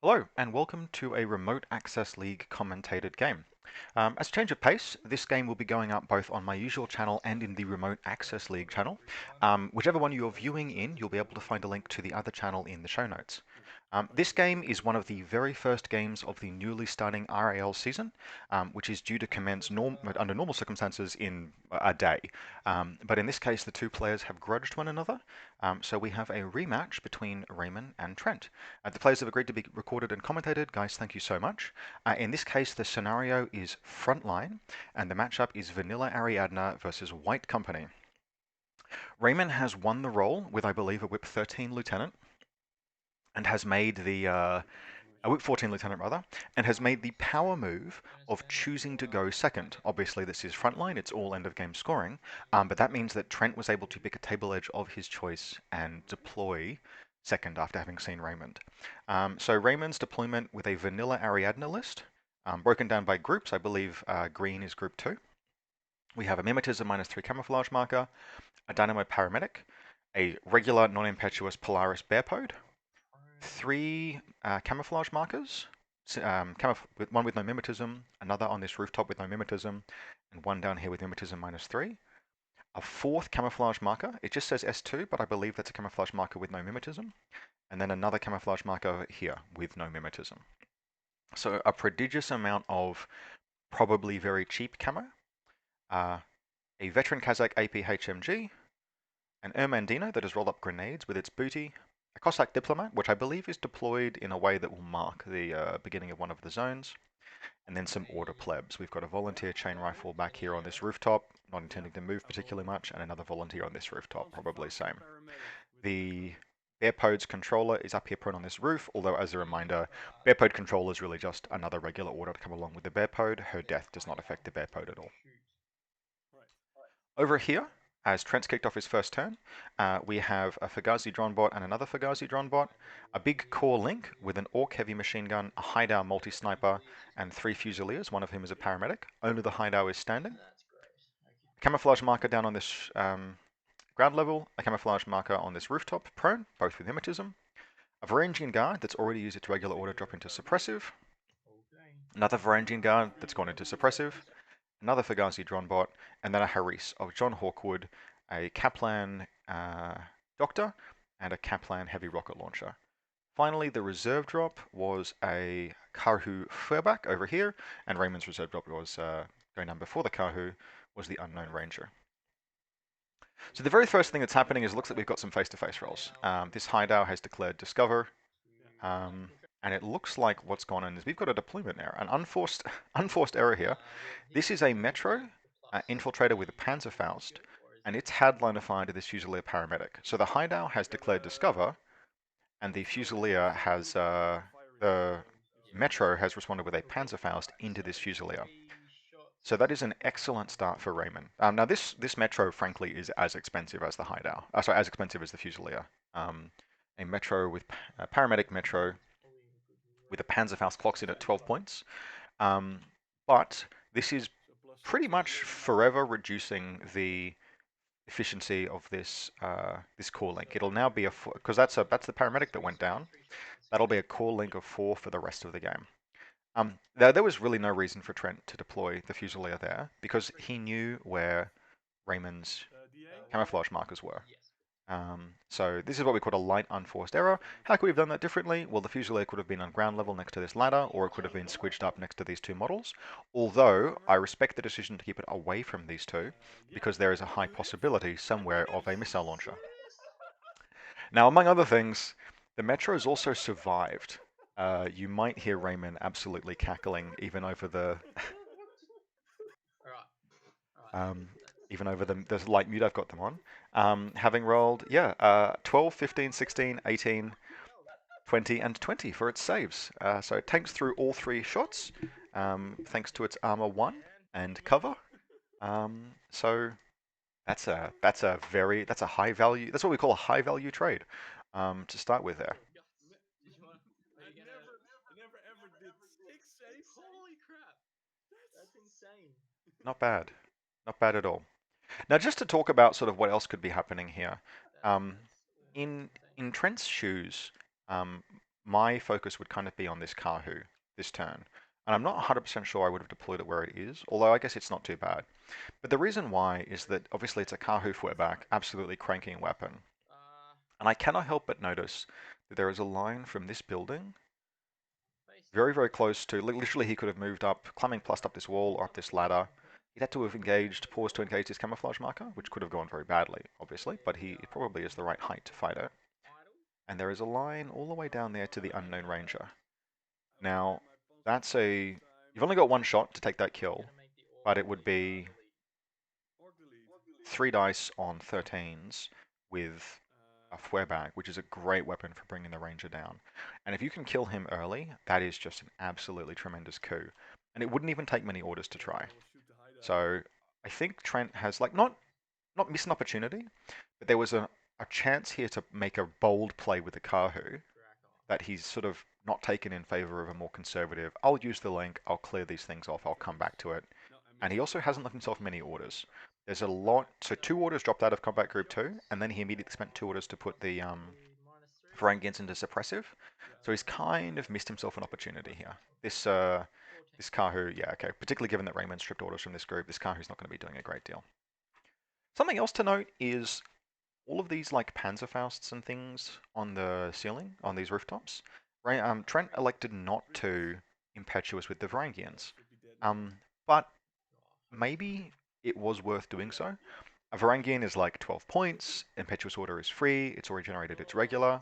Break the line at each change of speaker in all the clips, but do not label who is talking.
Hello, and welcome to a Remote Access League commentated game. As a change of pace, this game will be going up both on my usual channel and in the Remote Access League channel. Whichever one you're viewing in, you'll be able to find a link to the other channel in the show notes. This game is one of the very first games of the newly starting RAL season, which is due to commence under normal circumstances in a day. But in this case, the two players have grudged one another, so we have a rematch between Raymond and Trent. The players have agreed to be recorded and commentated. Guys, thank you so much. In this case, the scenario is Frontline, and the matchup is Vanilla Ariadna versus White Company. Raymond has won the role with, I believe, a Whip 13 Lieutenant, and has made the a Whip 14 Lieutenant rather, and has made the power move of choosing to go second. Obviously, this is Frontline; it's all end of game scoring, but that means that Trent was able to pick a table edge of his choice and deploy second after having seen Raymond. So Raymond's deployment with a vanilla Ariadna list, broken down by groups. I believe green is group 2. We have a Mimetism -3 camouflage marker, a Dynamo Paramedic, a regular non-impetuous Polaris Bearpode, 3 camouflage markers, one with no mimetism, another on this rooftop with no mimetism, and one down here with mimetism -3. A 4th camouflage marker, it just says S2, but I believe that's a camouflage marker with no mimetism, and then another camouflage marker here with no mimetism. So a prodigious amount of probably very cheap camo, a veteran Kazakh APHMG, an Ermandino that has rolled up grenades with its booty, a Cossack Diplomat, which I believe is deployed in a way that will mark the beginning of one of the zones, and then some Order plebs. We've got a Volunteer chain rifle back here on this rooftop, not intending to move particularly much, and another Volunteer on this rooftop, probably same. The Bearpode's controller is up here prone on this roof, although as a reminder, Bearpode controller is really just another regular order to come along with the Bearpode. Her death does not affect the Bearpode at all. Over here, as Trent's kicked off his first turn, we have a Fugazi drone bot and another Fugazi drone bot, a big core link with an Orc heavy machine gun, a Hideout multi-sniper, and 3 Fusiliers, one of whom is a paramedic. Only the Hideout is standing. Camouflage marker down on this ground level, a camouflage marker on this rooftop, prone, both with Mimetism. A Varangian guard that's already used its regular order drop into suppressive. Another Varangian guard that's gone into suppressive. Another Fugazi drone bot, and then a Haris of John Hawkwood, a Kaplan Doctor, and a Kaplan heavy rocket launcher. Finally, the reserve drop was a Karhu Furbach over here, and Raymond's reserve drop was going down before the Karhu, was the Unknown Ranger. So the very first thing that's happening is it looks like we've got some face-to-face rolls. This Hideout has declared Discover, and it looks like what's gone on is we've got a deployment error, an unforced error here. This is a Metro infiltrator with a Panzerfaust, and it's headliner fired to this Fusilier paramedic. So the Hideout has declared Discover, and the Fusilier has the Metro has responded with a Panzerfaust into this Fusilier. So that is an excellent start for Raymond. Now this Metro, frankly, is as expensive as the Hideout. Sorry, as expensive as the Fusilier. A Metro with a paramedic Metro with a Panzerfaust clocks in at 12 points. But this is pretty much forever reducing the efficiency of this this core link. It'll now be because that's the paramedic that went down. That'll be a core link of 4 for the rest of the game. There was really no reason for Trent to deploy the Fusilier there because he knew where Raymond's camouflage markers were. So this is what we call a light unforced error. How could we have done that differently? Well, the Fusilier could have been on ground level next to this ladder, or it could have been squidged up next to these 2 models. Although, I respect the decision to keep it away from these 2, because there is a high possibility somewhere of a missile launcher. Now, among other things, the Metros also survived. You might hear Raymond absolutely cackling even over the even over the light mute I've got them on. Having rolled, 12, 15, 16, 18, 20, and 20 for its saves. So it tanks through all 3 shots, thanks to its armor 1 and cover. So that's a high value. That's what we call a high value trade to start with there. Not bad. Not bad at all. Now, just to talk about sort of what else could be happening here. In Trent's shoes, my focus would kind of be on this Kahu this turn. And I'm not 100% sure I would have deployed it where it is, although I guess it's not too bad. But the reason why is that obviously it's a Kahu footback, absolutely cranking weapon. And I cannot help but notice that there is a line from this building very, very close to, literally he could have moved up, climbing plus up this wall or up this ladder. He'd had to have engaged, paused to engage his camouflage marker, which could have gone very badly, obviously, but he probably is the right height to fight it. And there is a line all the way down there to the unknown ranger. Now, that's a... You've only got one shot to take that kill, but it would be 3 dice on 13s with a Feuerbag, which is a great weapon for bringing the ranger down. And if you can kill him early, that is just an absolutely tremendous coup. And it wouldn't even take many orders to try. So I think Trent has, like, not missed an opportunity, but there was a chance here to make a bold play with the Kahu that he's sort of not taken in favor of a more conservative, I'll use the link, I'll clear these things off, I'll come back to it. And he also hasn't left himself many orders. There's a lot, so 2 orders dropped out of Combat Group 2, and then he immediately spent 2 orders to put the Varangians into Suppressive. So he's kind of missed himself an opportunity here. This Kahu, yeah, okay, particularly given that Raymond stripped orders from this group, this Kahu's not going to be doing a great deal. Something else to note is all of these like Panzerfausts and things on the ceiling, on these rooftops. Trent elected not to impetuous with the Varangians, but maybe it was worth doing so. A Varangian is like 12 points, impetuous order is free, it's already generated, it's regular.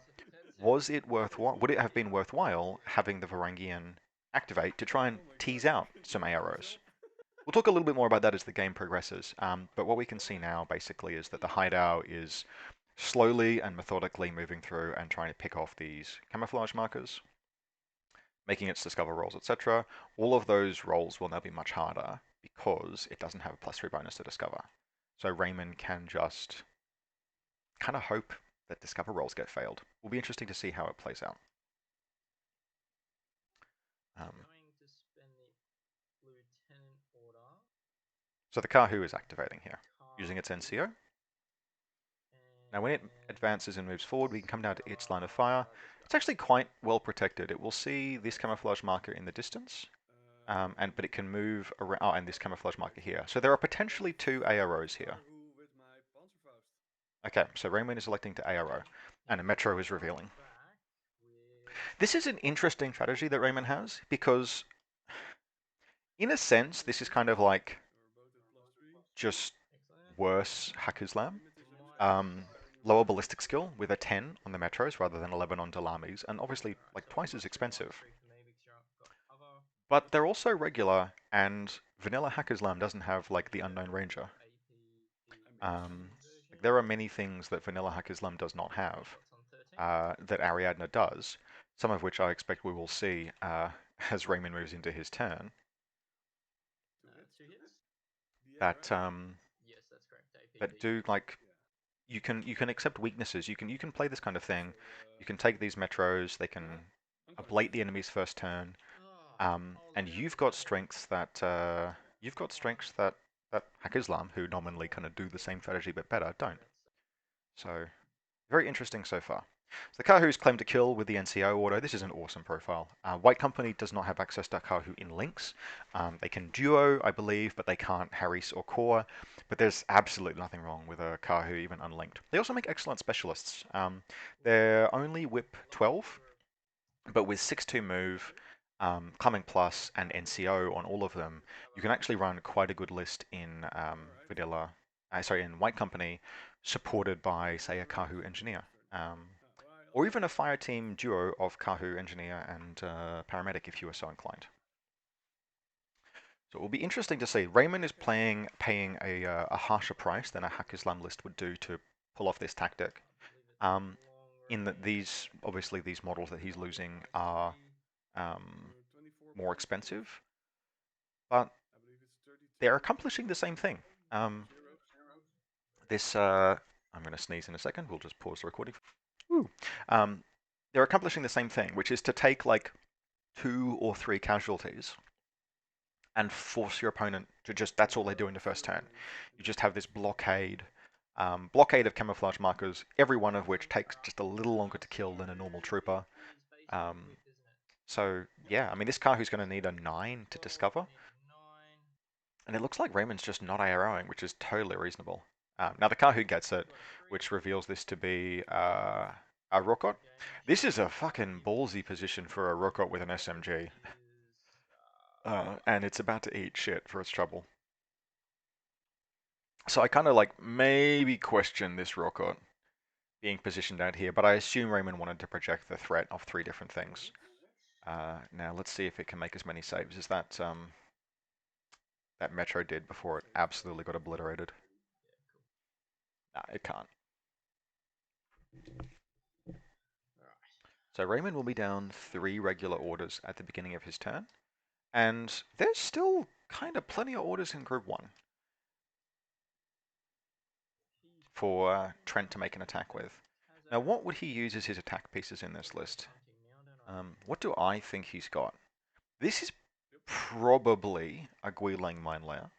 Was it worthwhile? Would it have been worthwhile having the Varangian activate to try and tease out some arrows? We'll talk a little bit more about that as the game progresses, but what we can see now basically is that the hideout is slowly and methodically moving through and trying to pick off these camouflage markers, making its discover rolls, etc. All of those rolls will now be much harder because it doesn't have a +3 bonus to discover. So Raymond can just kind of hope that discover rolls get failed. Will be interesting to see how it plays out. So the Kahu is activating here, using its NCO. Now when it advances and moves forward, we can come down to its line of fire. It's actually quite well protected. It will see this camouflage marker in the distance, but it can move around, and this camouflage marker here. So there are potentially 2 AROs here. Okay, so Raymond is electing to ARO, and a Metro is revealing. This is an interesting strategy that Raymond has, because in a sense, this is kind of like just worse Hacker's Lamb. Lower ballistic skill with a 10 on the Metros rather than 11 on Dalamis, and obviously like twice as expensive. But they're also regular, and vanilla Hacker's Lamb doesn't have like the unknown ranger. Like, there are many things that vanilla Hacker's Lamb does not have that Ariadna does, some of which I expect we will see as Raymond moves into his turn. That that do like you can accept weaknesses. You can play this kind of thing. You can take these metros. They can ablate the enemy's first turn, and you've got strengths that Hack-Islam, who nominally kind of do the same strategy but better, don't. So very interesting so far. So the Kahu's claim to kill with the NCO order. This is an awesome profile. White Company does not have access to Kahu in links. They can duo, I believe, but they can't Harris or core. But there's absolutely nothing wrong with a Kahu even unlinked. They also make excellent specialists. They're only whip 12, but with 6-2 move, Climbing Plus, and NCO on all of them, you can actually run quite a good list in in White Company, supported by, say, a Kahu engineer. Or even a fire team duo of Kahu engineer and paramedic if you are so inclined. So it will be interesting to see. Raymond is paying a harsher price than a Hack-Islam list would do to pull off this tactic. In that obviously these models that he's losing are more expensive, but they're accomplishing the same thing. I'm going to sneeze in a second. We'll just pause the recording. Woo. They're accomplishing the same thing, which is to take like 2 or 3 casualties and force your opponent to that's all they do in the first turn. You just have this blockade of camouflage markers, every one of which takes just a little longer to kill than a normal trooper. Um, so yeah, I mean, this Kahu's going to need a 9 to discover, and it looks like Raymond's just not AROing, which is totally reasonable. Now the Kahu gets it, which reveals this to be a Rookot. This is a fucking ballsy position for a Rookot with an SMG, and it's about to eat shit for its trouble. So I kind of like maybe question this Rookot being positioned out here, but I assume Raymond wanted to project the threat of 3 different things. Now let's see if it can make as many saves as that Metro did before it absolutely got obliterated. Nah, it can't. So Raymond will be down 3 regular orders at the beginning of his turn, and there's still kind of plenty of orders in Group 1 for Trent to make an attack with. Now what would he use as his attack pieces in this list? What do I think he's got? This is probably a Guilang Mine Layer.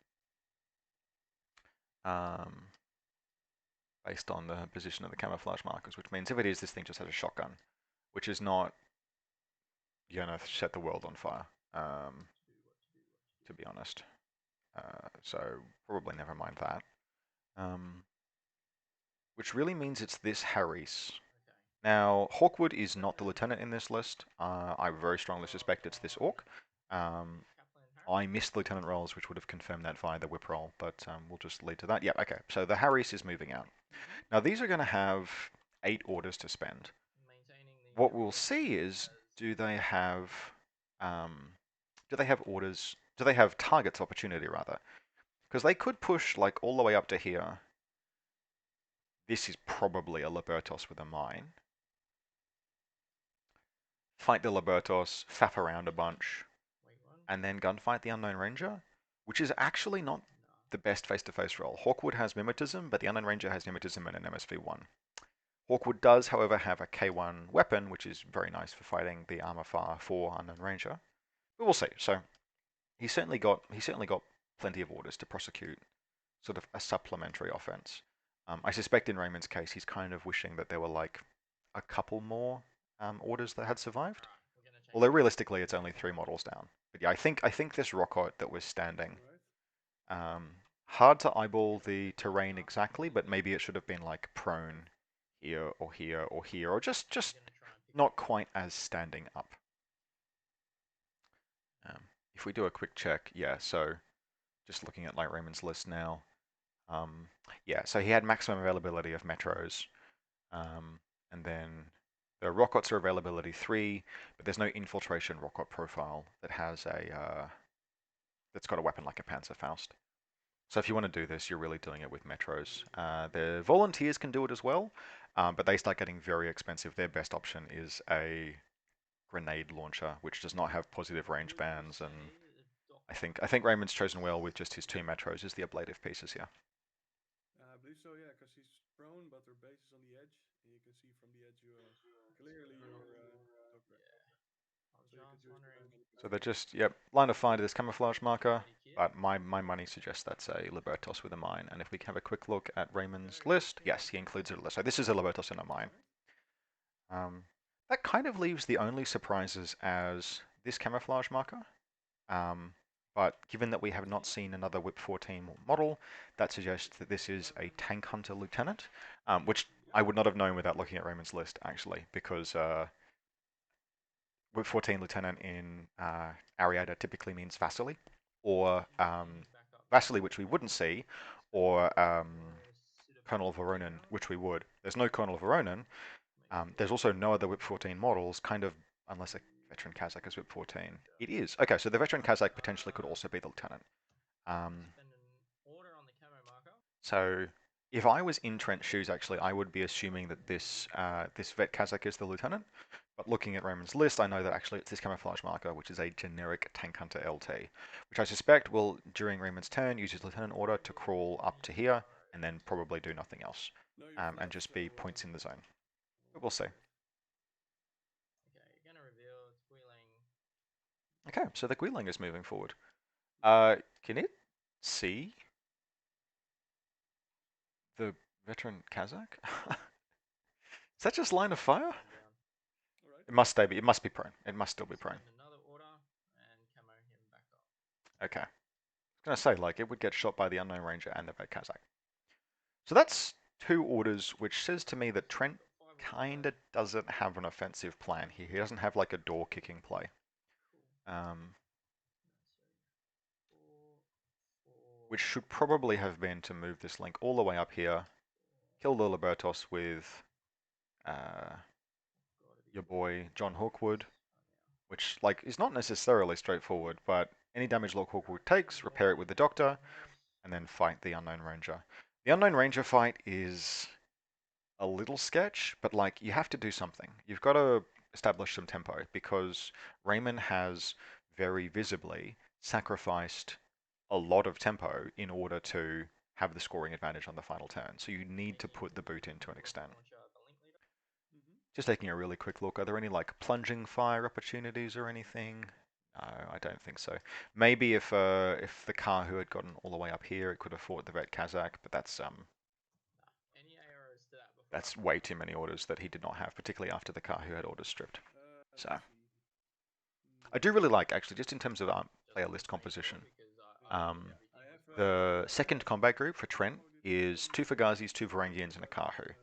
Based on the position of the camouflage markers, which means if it is, this thing just has a shotgun, which is not gonna set the world on fire, to be honest. So probably never mind that. Which really means it's this Harris. Now, Hawkwood is not the lieutenant in this list. I very strongly suspect it's this orc. I missed lieutenant rolls, which would have confirmed that via the whip roll, but we'll just lead to that. Yeah, okay. So the Harris is moving out. Now these are going to have 8 orders to spend. What we'll see is, do they have orders? Do they have targets opportunity rather? Because they could push like all the way up to here. This is probably a Libertos with a mine. Fight the Libertos, faff around a bunch, and then gunfight the Unknown Ranger, which is actually not the best face-to-face roll. Hawkwood has Mimetism, but the Unknown Ranger has Mimetism and an MSV1. Hawkwood does, however, have a K1 weapon, which is very nice for fighting the Armor Far 4 Unknown Ranger. But we'll see. So he's certainly got plenty of orders to prosecute sort of a supplementary offense. I suspect in Raymond's case, he's kind of wishing that there were like a couple more orders that had survived. Although realistically, it's only 3 models down. But yeah, I think this Rockot that was standing. Hard to eyeball the terrain exactly, but maybe it should have been like prone here or here or here, or just not quite as standing up. If we do a quick check, yeah, so just looking at like Raymond's list now, yeah, so he had maximum availability of metros, and then the Rockots are availability 3, but there's no infiltration Rockot profile that has a that's got a weapon like a Panzerfaust. So if you want to do this, you're really doing it with metros. The volunteers can do it as well, but they start getting very expensive. Their best option is a grenade launcher, which does not have positive range bands, and I think Raymond's chosen well with just his 2 metros as the ablative pieces here.
I believe so, yeah, because he's prone, but her base is on the edge, and you can see from the edge clearly your dogback. So you can just do as many
So they're
patrols.
just, yep, line of fire to this camouflage marker, but my money suggests that's a Libertos with a mine. And if we can have a quick look at Raymond's list, yes, he includes a list. So this is a Libertos and a mine. That kind of leaves the only surprises as this camouflage marker. But given that we have not seen another Whip 14 model, that suggests that this is a Tank Hunter Lieutenant, which I would not have known without looking at Raymond's list, actually, because Whip 14 Lieutenant in Ariadna typically means Vasily, or Vasily, which we wouldn't see, or Colonel Voronin, which we would. There's no Colonel Voronin. There's also no other Whip 14 models, kind of, unless a veteran Kazakh is Whip 14. It is. Okay, so the veteran Kazakh potentially could also be the lieutenant. So if I was in Trent's shoes, actually, I would be assuming that this vet Kazakh is the lieutenant. But looking at Raymond's list, I know that actually it's this camouflage marker, which is a generic Tank Hunter LT, which I suspect will, during Raymond's turn, use his lieutenant order to crawl up to here, and then probably do nothing else,
No, you're flat,
and just
so
be points in the zone. But
all
we'll see.
right.
Okay, so the Guilang is moving forward. Can it see the veteran Kazakh? Is that just line of fire? It must stay. It must be prone. It must still be prone.
Spend another order and camo him back up.
Okay. I was gonna say like it would get shot by the unknown ranger and the red Kazakh. So that's two orders, which says to me that
He's
Trent
got 5 orders
kinda
left.
doesn't have an offensive plan here. He doesn't have like a door kicking play.
Cool.
Um,
So 4, 4,
which should probably have been to move this link all the way up here,
4.
kill the Libertos with uh,
Got to be
your
close
boy
to
John
this.
Hawkwood,
Oh, now.
which like is not necessarily straightforward, but any damage Lord Hawkwood takes,
2
repair
more
it with the
in
Doctor,
the house.
and then fight the Unknown Ranger. The Unknown Ranger fight is a little sketch, but like you have to do something. You've got to establish some tempo because Raymond has very visibly sacrificed a lot of tempo in order to have the scoring advantage on the final turn. So you need to put the boot in to an
Rocket
extent.
launcher, the link leader.
Mm-hmm.
Just taking a really quick look, are there any like plunging fire opportunities or anything? No, I don't think so. Maybe if the Kahu had gotten all the way up here, it could have fought the Vet Kazakh, but
Nah. Any arrows to that before I
that's
pull
way
back?
too many orders that he did not have, particularly after the Kahu had orders stripped.
Let's
So
see.
I do really like actually, just in terms of
Just
player
want
list
to make sure
composition.
because I
Yeah.
thought
Um,
everything
I
was
have
pretty
the
good.
second combat group for
how
Trent
did
is two Fagazis, two Varangans, and a Kahu.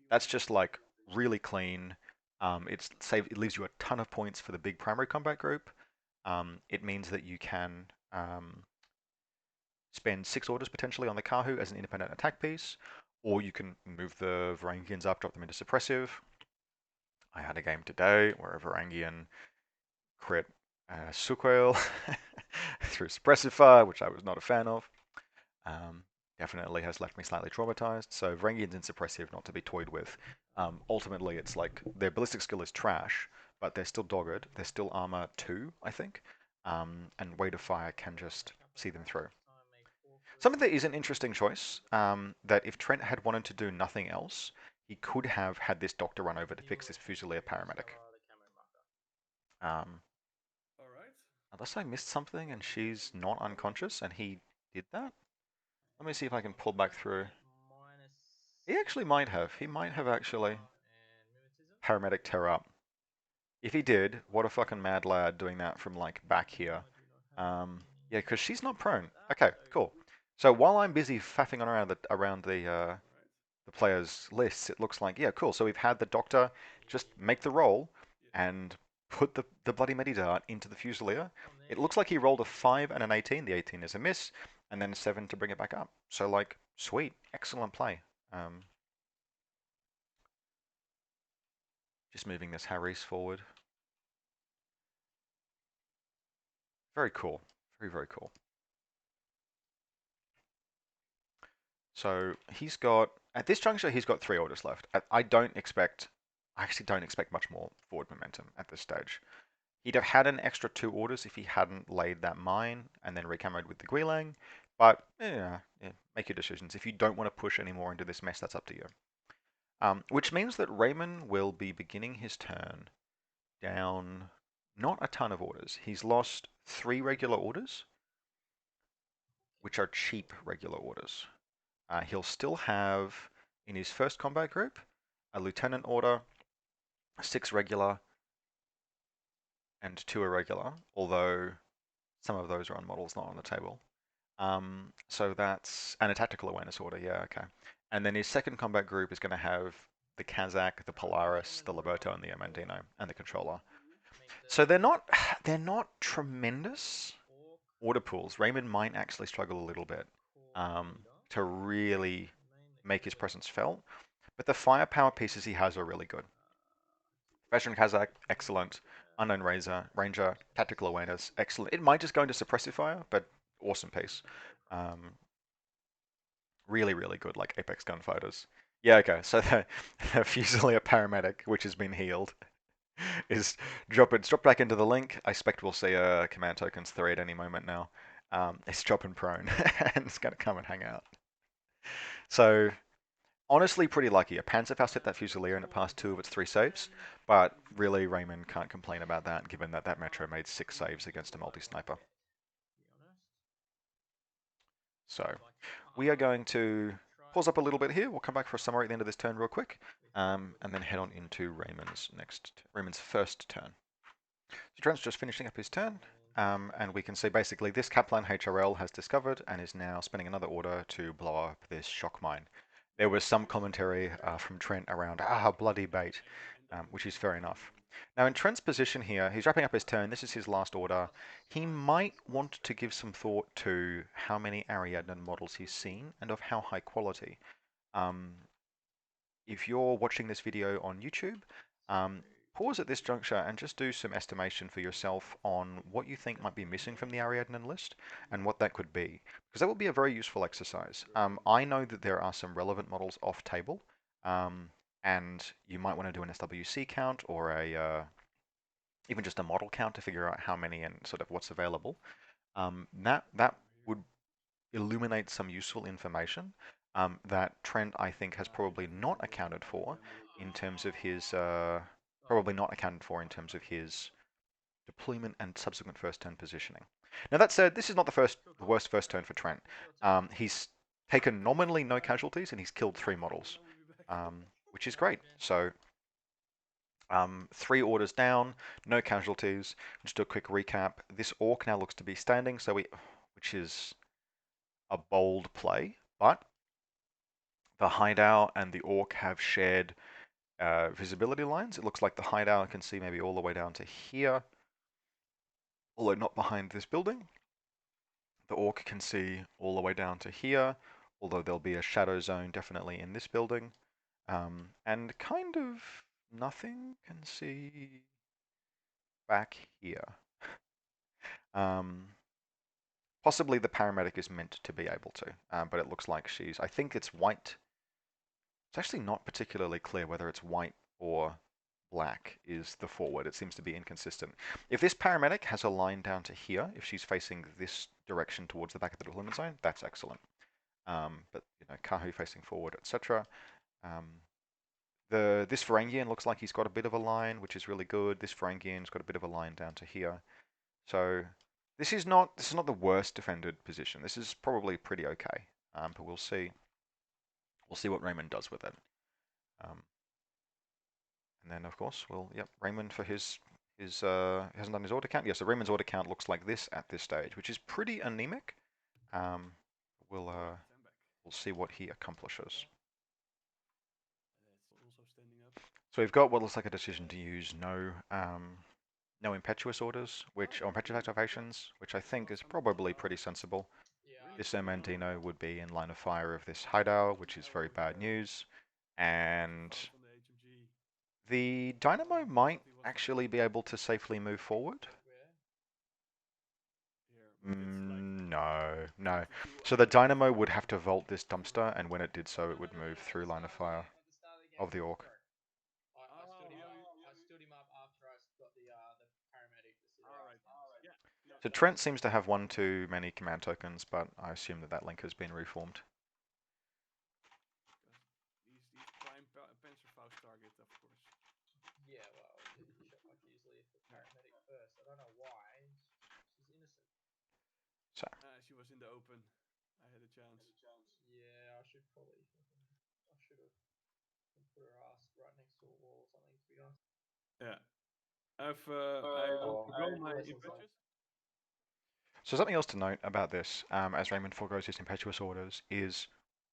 That's
even
just like really clean. It leaves you a ton of points for the big primary combat group. It means that you can spend 6 orders potentially on the Kahu as an independent attack piece, or you can move the Varangians up, drop them into suppressive. I had a game today where a Varangian crit Suquel through suppressive fire, which I was not a fan of. Um, Definitely has left me slightly traumatized. So Varangians in suppressive, not to be toyed with. Ultimately, it's like their ballistic skill is trash, but they're still dogged. They're still armor 2, I think. And weight of fire can just
Shuffle
see them
back.
through.
This time make 4
Something that
crews.
is an interesting choice, that if Trent had wanted to do nothing else, he could have had this Doctor run over to fix
Heal
this
and
Fusilier paramedic.
rediscover the camo marker.
Um,
All right.
Unless I missed something and she's not unconscious and he did that. Let me see if I can pull back through.
Minus
He actually might have. He might have actually
and mimetism.
paramedic tear up. If he did, what a fucking mad lad doing that from like back here.
I do not have
Yeah,
any
because she's not
anything
prone.
like that,
Okay,
so
cool. So while I'm busy faffing on around
All right.
the players' lists, it looks like yeah, cool. So we've had the Doctor just make the roll
Yeah.
and put the bloody Medidart into the Fusilier.
from
It
there
looks like he rolled a
you can
5 and an 18. The 18 is a miss, and then a 7 to bring it back up. So like, sweet, excellent play. Um, just moving this Harry's forward. Very cool. Very, very cool. So he's got, at this juncture, he's got 3 orders left. I actually don't expect much more forward momentum at this stage. He'd have had an extra 2 orders if he hadn't laid that mine and then recamoed with the Guilang. But, yeah, make your decisions. If you don't want to push any more into this mess, that's up to you. Which means that Raymond will be beginning his turn down not a ton of orders. He's lost 3 regular orders, which are cheap regular orders. He'll still have in his first combat group a lieutenant order, 6 regular, and 2 irregular, although some of those are on models not on the table. So that's and a tactical awareness order, yeah, okay. And then his second combat group is going to have the Kazakh, the Polaris, the
lieutenant order
Liberto, and the
for
Amandino, and the controller.
make the
So they're not tremendous
orc
order pools. Raymond might actually struggle a little bit
corps leader.
to really
Main the
make his
Kazakh
presence felt, but the firepower pieces he has are really good. Veteran Kazakh, excellent. Unknown Ranger, tactical awareness, excellent. It might just go into suppressive fire, but awesome piece. Um, Really, really good, like Apex gunfighters. Yeah, okay. So the Fusilier paramedic, which has been healed, is dropped back into the link. I expect we'll see a command tokens 3 at any moment now. It's dropping prone, and it's gonna come and hang out. So honestly, pretty lucky. A Panzerfaust hit that Fusilier and it passed 2 of its 3 saves, but really Raymond can't complain about that, given that that Metro made 6 saves against a multi-sniper.
To be honest,
So
so I
we are
can't
going to Pause up a little bit here. We'll come back for a summary at the end of this turn real quick, and then head on into Raymond's first turn. So Trent's just finishing up his turn, and we can see basically this Kaplan HRL has discovered and is now spending another order to blow up this shock mine. There was some commentary from Trent around, bloody bait, which is fair enough. Now in Trent's position here, he's wrapping up his turn. This is his last order. He might want to give some thought to how many Ariadna models he's seen and of how high quality. Um, if you're watching this video on YouTube, pause at this juncture and just do some estimation for yourself on what you think might be missing from the Ariadne list and what that could be, because that will be a very useful exercise. I know that there are some relevant models off table, and you might want to do an SWC count or even just a model count to figure out how many and sort of what's available. That would illuminate some useful information that Trent, I think, has probably not accounted for in terms of his deployment and subsequent first turn positioning. Now that said, this is not the worst first turn for Trent. He's taken nominally no casualties and he's killed 3 models, which is great. So 3 orders down, no casualties. Just do a quick recap. This orc now looks to be standing, which is a bold play, but the hideout and the orc have shared visibility lines. It looks like the hideout can see maybe all the way down to here, although not behind this building. The orc can see all the way down to here, although there'll be a shadow zone definitely in this building. And kind of nothing can see back here. Possibly the paramedic is meant to be able to, but it looks like I think it's white. It's actually not particularly clear whether it's white or black is the forward. It seems to be inconsistent. If this paramedic has a line down to here, if she's facing this direction towards the back of the deployment zone, that's excellent. But Kahu facing forward, etc. This Varangian looks like he's got a bit of a line, which is really good. This Varangian's got a bit of a line down to here. So this is not the worst defended position. This is probably pretty okay. But we'll see. We'll see what Raymond does with it. And then of course Raymond for his hasn't done his order count. Yeah, so Raymond's order count looks like this at this stage, which is pretty anemic. We'll see what he accomplishes. So we've got what looks like a decision to use no impetuous orders, or impetuous activations, which I think is probably pretty sensible. This Ermandino would be in line of fire of this hideout, which is very bad news. And the Dynamo might actually be able to safely move forward. No. So the Dynamo would have to vault this dumpster, and when it did so, it would move through line of fire of the orc.
I stood him up after I got the paramedic to sit
So Trent seems to have one too many command tokens, but I assume that link has been reformed.
He's prime Panzerfaust target, of course.
Yeah, well, usually if the paramedic first. I don't know why. She's innocent.
So.
She was in the open. I had a chance.
Yeah, I should have put her ass right next to a wall or something, to be honest.
Yeah. I will forgo my impetuous.
So something else to note about this, as Raymond forgoes his impetuous orders, is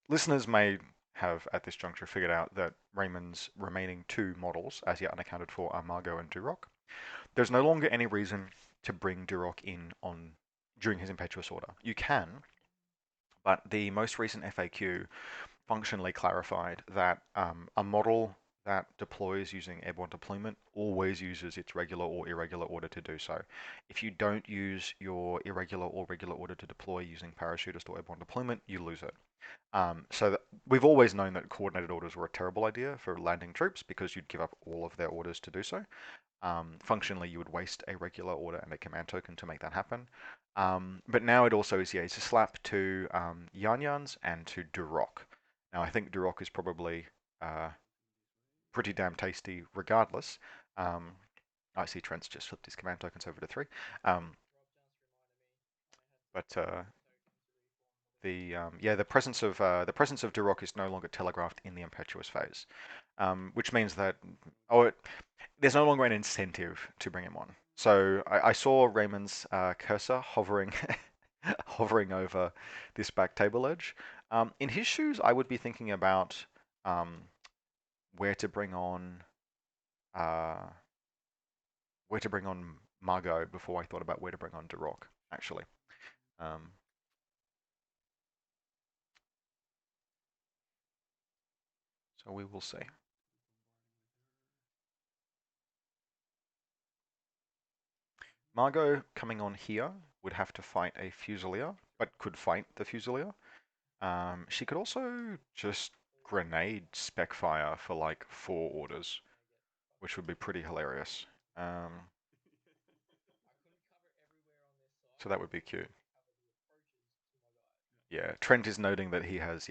listeners may have at this juncture figured out that Raymond's remaining 2 models, as yet unaccounted for, are Margot and Duroc. There's no longer any reason to bring Duroc in during his impetuous order. You can, but the most recent FAQ functionally clarified that a model that deploys using airborne deployment always uses its regular or irregular order to do so. If you don't use your irregular or regular order to deploy using parachutist or airborne deployment, you lose it. So we've always known that coordinated orders were a terrible idea for landing troops because you'd give up all of their orders to do so. Functionally, you would waste a regular order and a command token to make that happen. But now it also is a slap to Yan-Yans and to Duroc. Now I think Duroc is probably pretty damn tasty regardless. I see Trent's just flipped his command tokens over to 3. But Yeah, the presence of Duroc is no longer telegraphed in the impetuous phase, which means that there's no longer an incentive to bring him on. So I saw Raymond's cursor hovering hovering over this back table edge. In his shoes, I would be thinking about um, where to bring on uh, Margot before I thought about where to bring on Duroc, actually. Um, so we will see. Margot coming on here would have to fight a Fusilier, but could fight the Fusilier. She could also just grenade Specfire for like 4 orders, which would be pretty hilarious. Um, so that would be cute. Yeah, Trent is noting that he has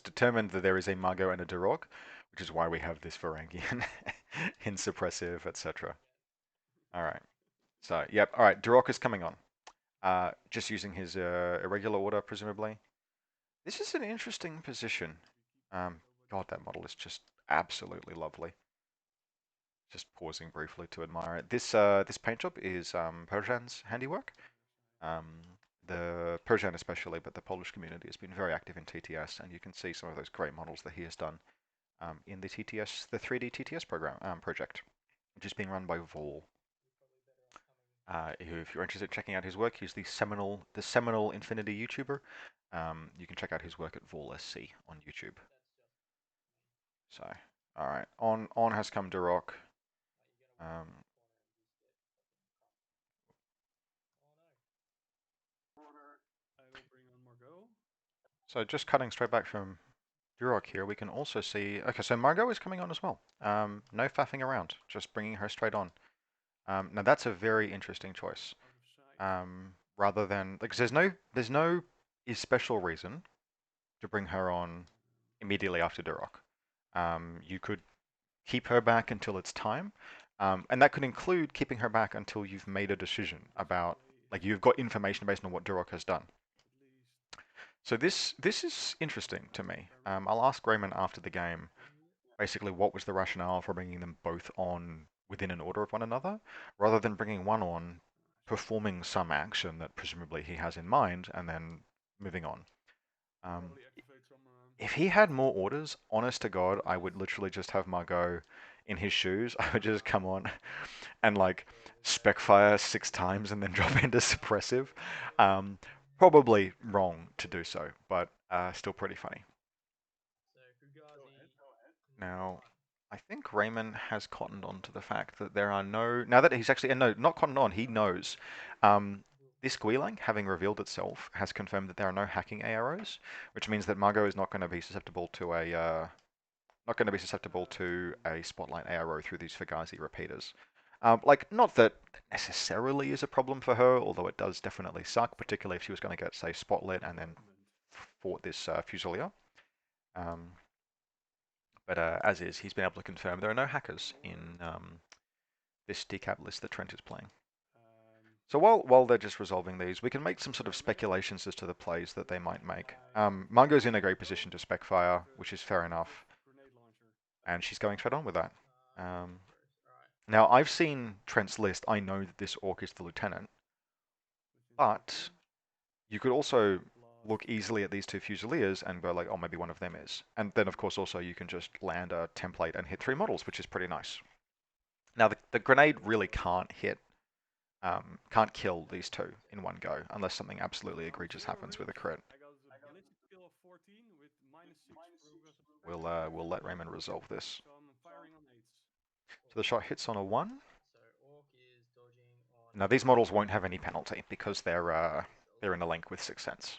determined that there is a Margot and a Duroc, which is why we have this Varangian in suppressive, etc. All right. So, yep. All right. Duroc is coming on. Just using his irregular order, presumably. This is an interesting position. Um, God, that model is just absolutely lovely. Just pausing briefly to admire it. This paint job is Persian's handiwork. Um, the Persian especially, but the Polish community has been very active in TTS, and you can see some of those great models that he has done in the TTS, the 3D TTS program project, which is being run by Vol. If you're interested in checking out his work, he's the seminal Infinity YouTuber. You can check out his work at Vol SC on YouTube. So, all right, on has come Duroc. Um,
I will bring on Margot.
so just cutting straight back from Duroc here, we can also see. Okay, so Margot is coming on as well. No faffing around, just bringing her straight on. Now that's a very interesting choice.
Out of sight.
Rather than like, 'cause there's no special reason to bring her on immediately after Duroc. You could keep her back until it's time, and that could include keeping her back until you've made a decision about, like, you've got information based on what Duroc has done.
At least
So this is interesting to me. I'll ask Raymond after the game, basically what was the rationale for bringing them both on within an order of one another, rather than bringing one on, performing some action that presumably he has in mind, and then moving on. Um,
probably activate some.
if he had more orders, honest to God, I would literally just have Margot in his shoes. I would just come on and like spec fire 6 times and then drop into suppressive. Um, Probably wrong to do so, but still pretty funny.
So Fugazi number
Now,
one.
I think Raymond has cottoned on to the fact that there are no. Now that he's actually. And no, not cottoned on, he knows. This Guilang, having revealed itself, has confirmed that there are no hacking arrows, which means that Margot is not going to be susceptible to a spotlight arrow through these Fugazi repeaters. Like, not that necessarily is a problem for her, although it does definitely suck, particularly if she was going to get, say, spotlit and then fought this Fusilier. Um, but as is, he's been able to confirm there are no hackers in this decap list that Trent is playing. So while they're just resolving these, we can make some sort of speculations as to the plays that they might make. Mungo's in a great position to spec fire, which is fair enough,
Grenade launcher.
and she's going straight on with that. Um,
Alright.
Now, I've seen Trent's list. I know that this orc is the lieutenant, but you could also look easily at these two Fusiliers and go like, oh, maybe one of them is. And then, of course, also you can just land a template and hit 3 models, which is pretty nice. Now, the grenade really can't can't kill these two in one go, unless something absolutely egregious happens with a crit.
I got a ballistic skill of 14 with -6 progressive
We'll let Raymond resolve this.
so I'm firing on 8s.
So the shot hits on a 1.
So Orc is dodging on.
Now, these models won't have any penalty because they're in a link with 6th Sense.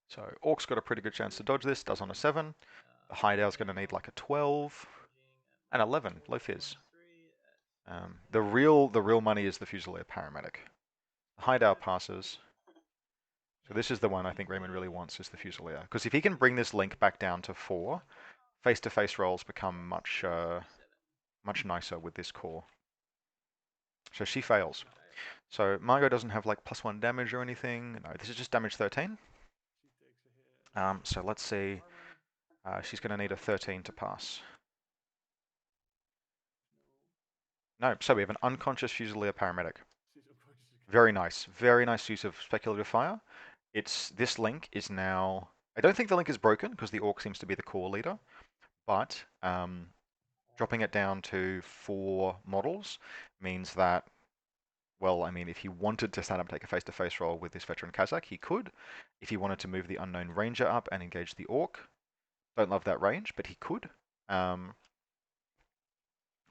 So Orc's got a pretty good chance to dodge this, does on a 7. The hideout's going to need like a 12. And 11, low fizz. The real money is the Fusilier Paramedic. The hideout passes. So this is the one I think Raymond really wants, is the Fusilier. Because if he can bring this link back down to 4, face-to-face rolls become much nicer with this core. So she fails. So Margot doesn't have like +1 damage or anything. No, this is just damage 13.
She takes a hit.
So let's see.
Armor.
She's going to need a 13 to pass.
No.
No, so we have an unconscious Fusilier paramedic.
She's unconscious again.
Very nice. Very nice use of speculative fire. This link is now. I don't think the link is broken because the Orc seems to be the core leader, but dropping it down to 4 models means that, well, I mean, if he wanted to stand up and take a face-to-face roll with this veteran Kazakh, he could. If he wanted to move the unknown ranger up and engage the Orc, don't love that range, but he could.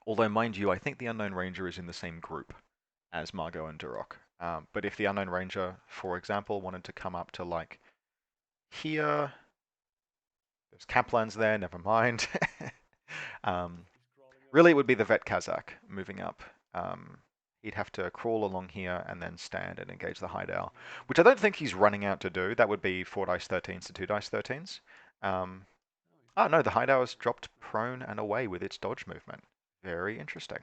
Although, mind you, I think the unknown ranger is in the same group as Margot and Durok. But if the unknown ranger, for example, wanted to come up to like here, there's Kaplan's there, never mind.
He's crawling up.
Really, it would be the vet Kazakh moving up. He'd have to crawl along here and then stand and engage the hideout, which I don't think he's running out to do. That would be 4 dice 13s to 2 dice 13s. Oh no, the hideout has dropped prone and away with its dodge movement. Very interesting.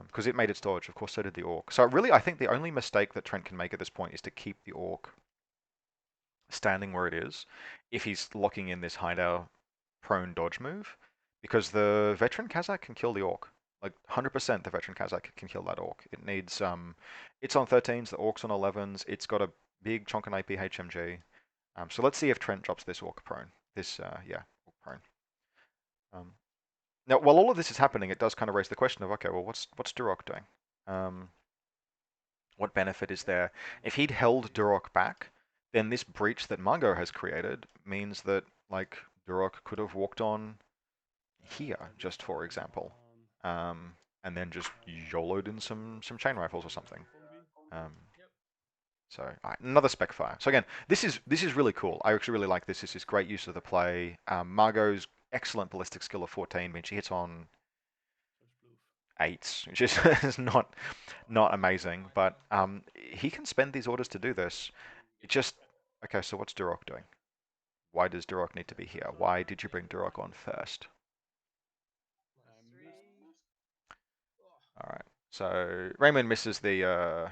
Because it made its dodge, of course, so did the Orc. So really, I think the only mistake that Trent can make at this point is to keep the Orc standing where it is if he's locking in this hideout prone dodge move, because the veteran Kazakh can kill the Orc. Like 100% the veteran Kazakh can kill that Orc. It needs, it's on 13s, the Orc's on 11s, it's got a big chunk of AP HMG. So let's see if Trent drops this Orc prone. Yeah, Orc prone. Now, while all of this is happening, it does kind of raise the question of, okay, well, what's Durok doing? What benefit is there? If he'd held Durok back, then this breach that Margot has created means that, like, Durok could have walked on here, just for example, and then just YOLO'd in some chain rifles or something. So another spec fire. So again, this is really cool. I actually really like this. This is great use of the play. Margot's excellent ballistic skill of 14 means she hits on 8s, which is not amazing. But he can spend these orders to do this. It just okay. So what's Durok doing? Why does Durok need to be here? Why did you bring Durok on first? All right. So Raymond misses the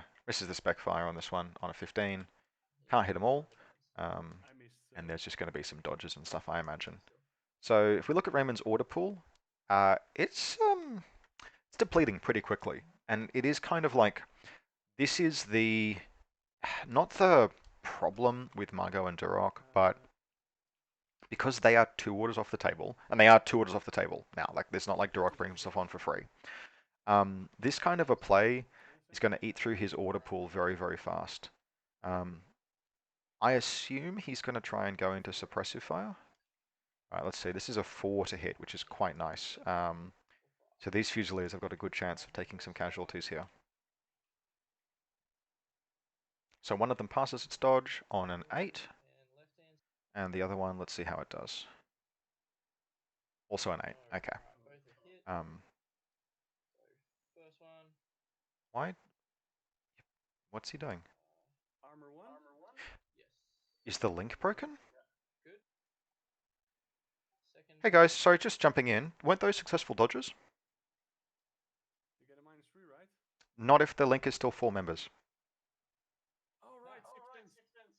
spec fire on this one on a 15. Can't hit them all. And there's just going to be some dodges and stuff, I imagine. So if we look at Raymond's order pool, it's depleting pretty quickly, and it is kind of like this is the not the problem with Margot and Durok, but because they are 2 orders off the table, and they are 2 orders off the table now. Like there's not like Durok brings himself on for free. This kind of a play is going to eat through his order pool very, very fast. I assume he's going to try and go into suppressive fire. All right, let's see. This is a 4 to hit, which is quite nice. So these Fusiliers have got a good chance of taking some casualties here. So one of them passes its dodge on an 8, and the other one, let's see how it does. Also an 8. Okay. Why? What's he doing?
Armor 1?
Is the link broken? Hey guys, sorry, just jumping in. Weren't those successful dodges?
You get a -3, right?
Not if the link is still 4 members.
Oh, right, 6 cents.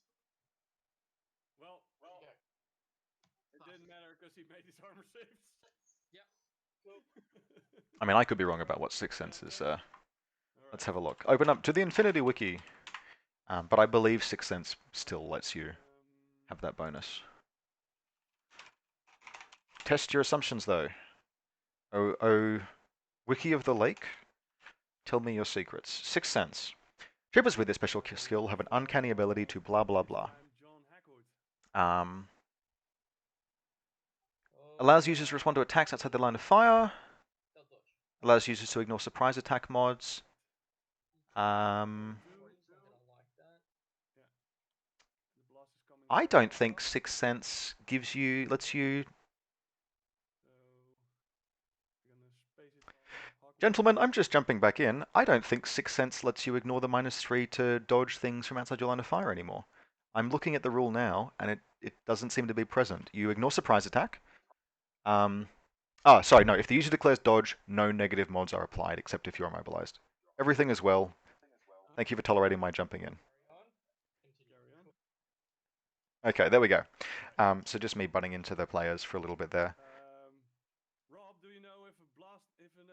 Well, it didn't matter because he made his armor saves.
Yep. Cool.
I mean, I could be wrong about what 6 cents is. Let's have a look. Open up to the Infinity Wiki. But I believe 6 cents still lets you have that bonus. Test your assumptions, though. Oh, Wiki of the Lake, tell me your secrets. 6 cents. Troopers with this special skill have an uncanny ability to blah blah blah. Allows users to respond to attacks outside the line of fire. Allows users to ignore surprise attack mods. I don't think 6 cents lets you. Gentlemen, I'm just jumping back in. I don't think 6 cents lets you ignore the -3 to dodge things from outside your line of fire anymore. I'm looking at the rule now, and it doesn't seem to be present. You ignore surprise attack. Sorry, no. If the user declares dodge, no negative mods are applied, except if you're immobilized. Everything is well. Thank you for tolerating my jumping in.
Carry on. Continue.
Carry on.
Okay, there we go.
All right.
So just me butting into the players for a little bit there.
Rob, do you know if a blast, if an,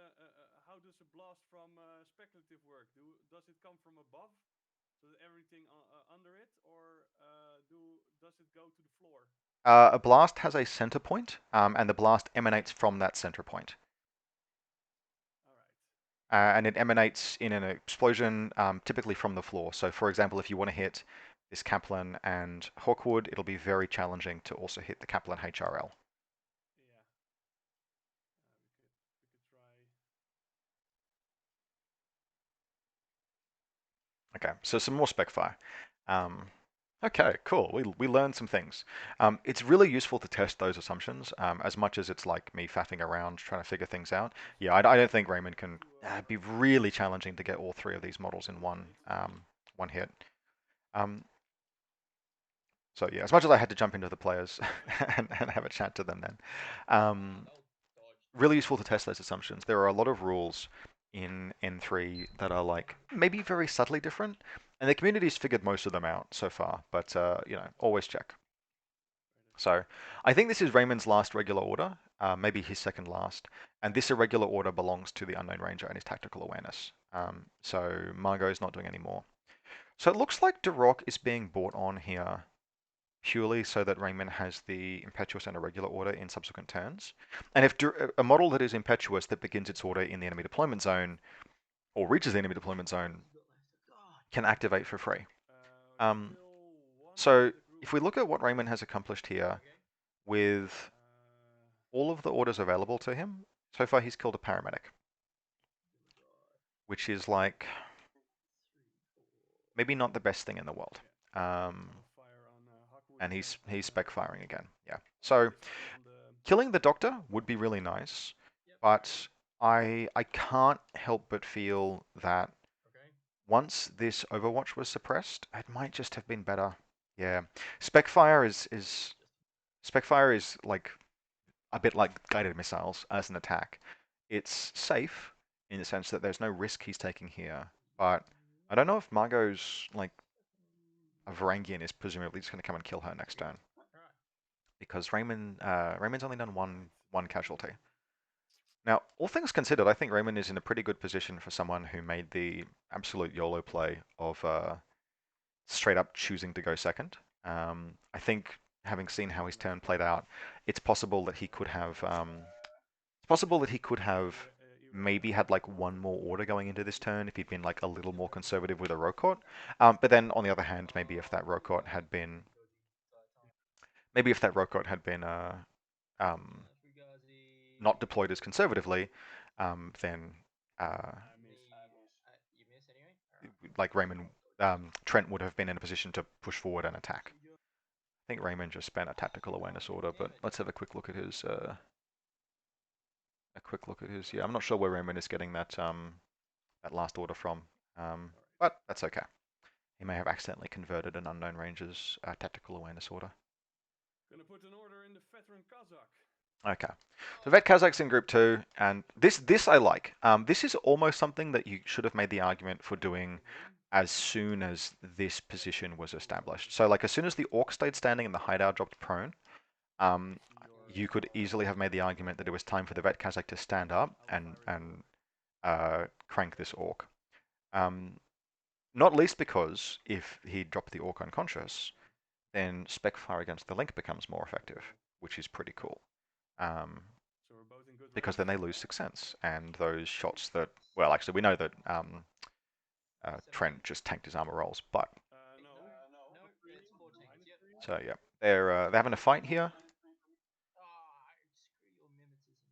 how does a blast from speculative work? Does it come from above, so that everything under it, or does it go to the floor?
A blast has a center point, and the blast emanates from that center point.
All right.
And it emanates in an explosion, typically from the floor. So, for example, if you want to hit this Kaplan and Hawkwood, it'll be very challenging to also hit the Kaplan HRL.
Yeah. We could try.
Okay, so some more spec fire. Okay, cool. We learned some things. It's really useful to test those assumptions, as much as it's like me faffing around trying to figure things out. Yeah, I don't think Raymond can. It'd be really challenging to get all three of these models in one hit. Um, so yeah, as much as I had to jump into the players and have a chat to them then, um,
They'll dodge.
really useful to test those assumptions. There are a lot of rules in N3 that are like maybe very subtly different, and the community's figured most of them out so far. But always check. So I think this is Raymond's last regular order, maybe his second last, and this irregular order belongs to the Unknown Ranger and his tactical awareness. So Margot's not doing any more. So it looks like Duroc is being brought on here purely so that Raymond has the impetuous and irregular order in subsequent turns. And if a model that is impetuous that begins its order in the enemy deployment zone or reaches the enemy deployment zone can activate for free. Um,
Still one in
so
the group.
if we look at what Raymond has accomplished here
Okay.
with all of the orders available to him, so far he's killed a paramedic, which is like maybe not the best thing in the world.
Yeah.
Um,
I'll fire on Hawkwood
and
again.
he's spec firing again. Yeah. So
It's still on the.
killing the doctor would be really nice,
Yep.
but I can't help but feel that
Okay.
once this Overwatch was suppressed, it might just have been better. Yeah. Specfire is Specfire is like a bit like guided missiles as an attack. It's safe in the sense that there's no risk he's taking here, but I don't know if Margot's like a Varangian is presumably just going to come and kill her next turn
All right.
because Raymond's only done
All right.
one casualty. Now, all things considered, I think Raymond is in a pretty good position for someone who made the absolute YOLO play of straight up choosing to go second. I think having seen how his turn played out, it's possible that he could have maybe had like one more order going into this turn if he'd been like a little more conservative with a Rokot. But then on the other hand, maybe if that Rokot had been um, not deployed as conservatively, then
I miss.
You miss anyway. All right.
like Raymond Trent would have been in a position to push forward and attack. I think Raymond just spent a tactical awareness order, but let's have a quick look at his. Yeah, I'm not sure where Raymond is getting that last order from, but that's okay. He may have accidentally converted an Unknown Ranger's tactical awareness order.
Gonna put an order in the veteran Kazakh.
Okay, so Vet Kazakh's in group 2, and this I like. This is almost something that you should have made the argument for doing as soon as this position was established. So like as soon as the Orc stayed standing and the hideout dropped prone, you could easily have made the argument that it was time for the Vet Kazakh to stand up and crank this Orc. Not least because if he dropped the Orc unconscious, then Spec Fire against the Link becomes more effective, which is pretty cool. Um,
So we're both in good
because
range.
then they lose 6 cents, and those shots that, well, actually we know that Trent just tanked his armor rolls, but
No.
No, it's 14. Yep.
so yeah, they're having a fight here.
Ah, screw your mimetism.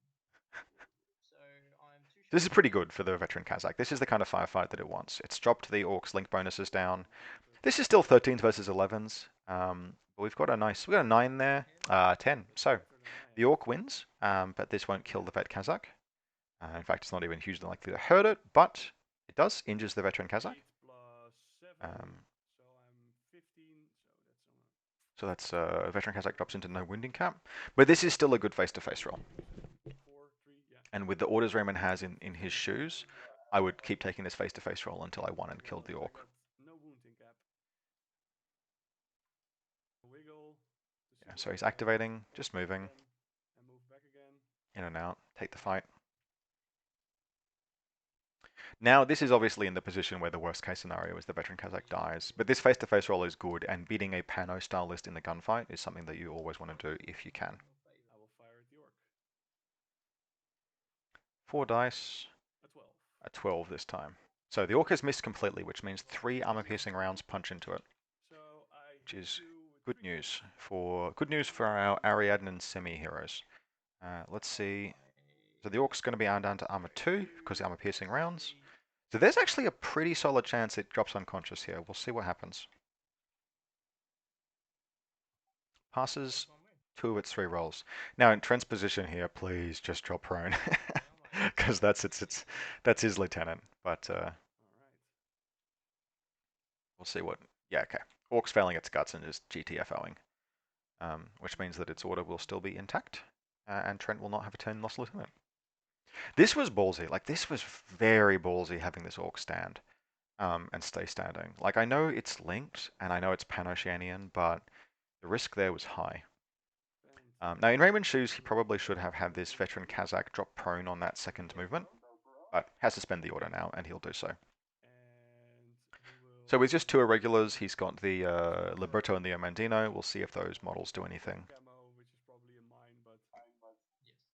So I'm two
This is
shots
pretty
away.
good for the veteran Kazakh. This is the kind of firefight that it wants. It's dropped the Orcs Link bonuses down.
But
This is still 13s versus 11s. But we've got a 9 there, 10. So
better than I
the
am.
Orc wins, but this won't kill the vet Kazakh. In fact, it's not even hugely likely to hurt it, but it does injures the veteran Kazakh.
8 plus 7.
Um,
So I'm 15.
so that's veteran Kazakh drops into no wounding cap, but this is still a good face-to-face roll.
4, 3. Yeah.
And with the orders Raymond has in his shoes, I would keep taking this face-to-face roll until I won and killed the
I
orc.
got no wounding cap. Wiggle to see
Yeah,
where
so
I
he's
can
activating,
walk
just
back
moving
again and move back again.
in and out, take the fight. Now, this is obviously in the position where the worst case scenario is the veteran Kazakh dies, but this face-to-face roll is good, and beating a Pano style list in the gunfight is something that you always want to do if you can.
I will fire at the orc.
4 dice,
A 12.
a 12 this time. So the orc has missed completely, which means 3 armor-piercing rounds punch into it,
So I
which
hit
is
you with
good
3
news
points.
for our Ariadna and semi-heroes. Let's see. So the orc's going to be down to armor 2 because the armor-piercing rounds. So there's actually a pretty solid chance it drops unconscious here. We'll see what happens. Passes 2 of its 3 rolls. Now in Trent's position here, please just drop prone, because that's his lieutenant. But
Alright.
we'll see what. Yeah, okay. Orc's failing its guts and just GTFOing, which means that its order will still be intact, and Trent will not have a turn lost lieutenant. This was ballsy. Like this was very ballsy having this orc stand, and stay standing. Like I know it's linked and I know it's Pan-Oceanian, but the risk there was high. Now, in Raymond's shoes, he probably should have had this veteran Kazakh drop prone on that second movement, but has to spend the order now, and he'll do so.
And he will
So with just 2 irregulars, he's got the Liberto and the Amandino. We'll see if those models do
purple
anything.
camo, which is probably a mine, but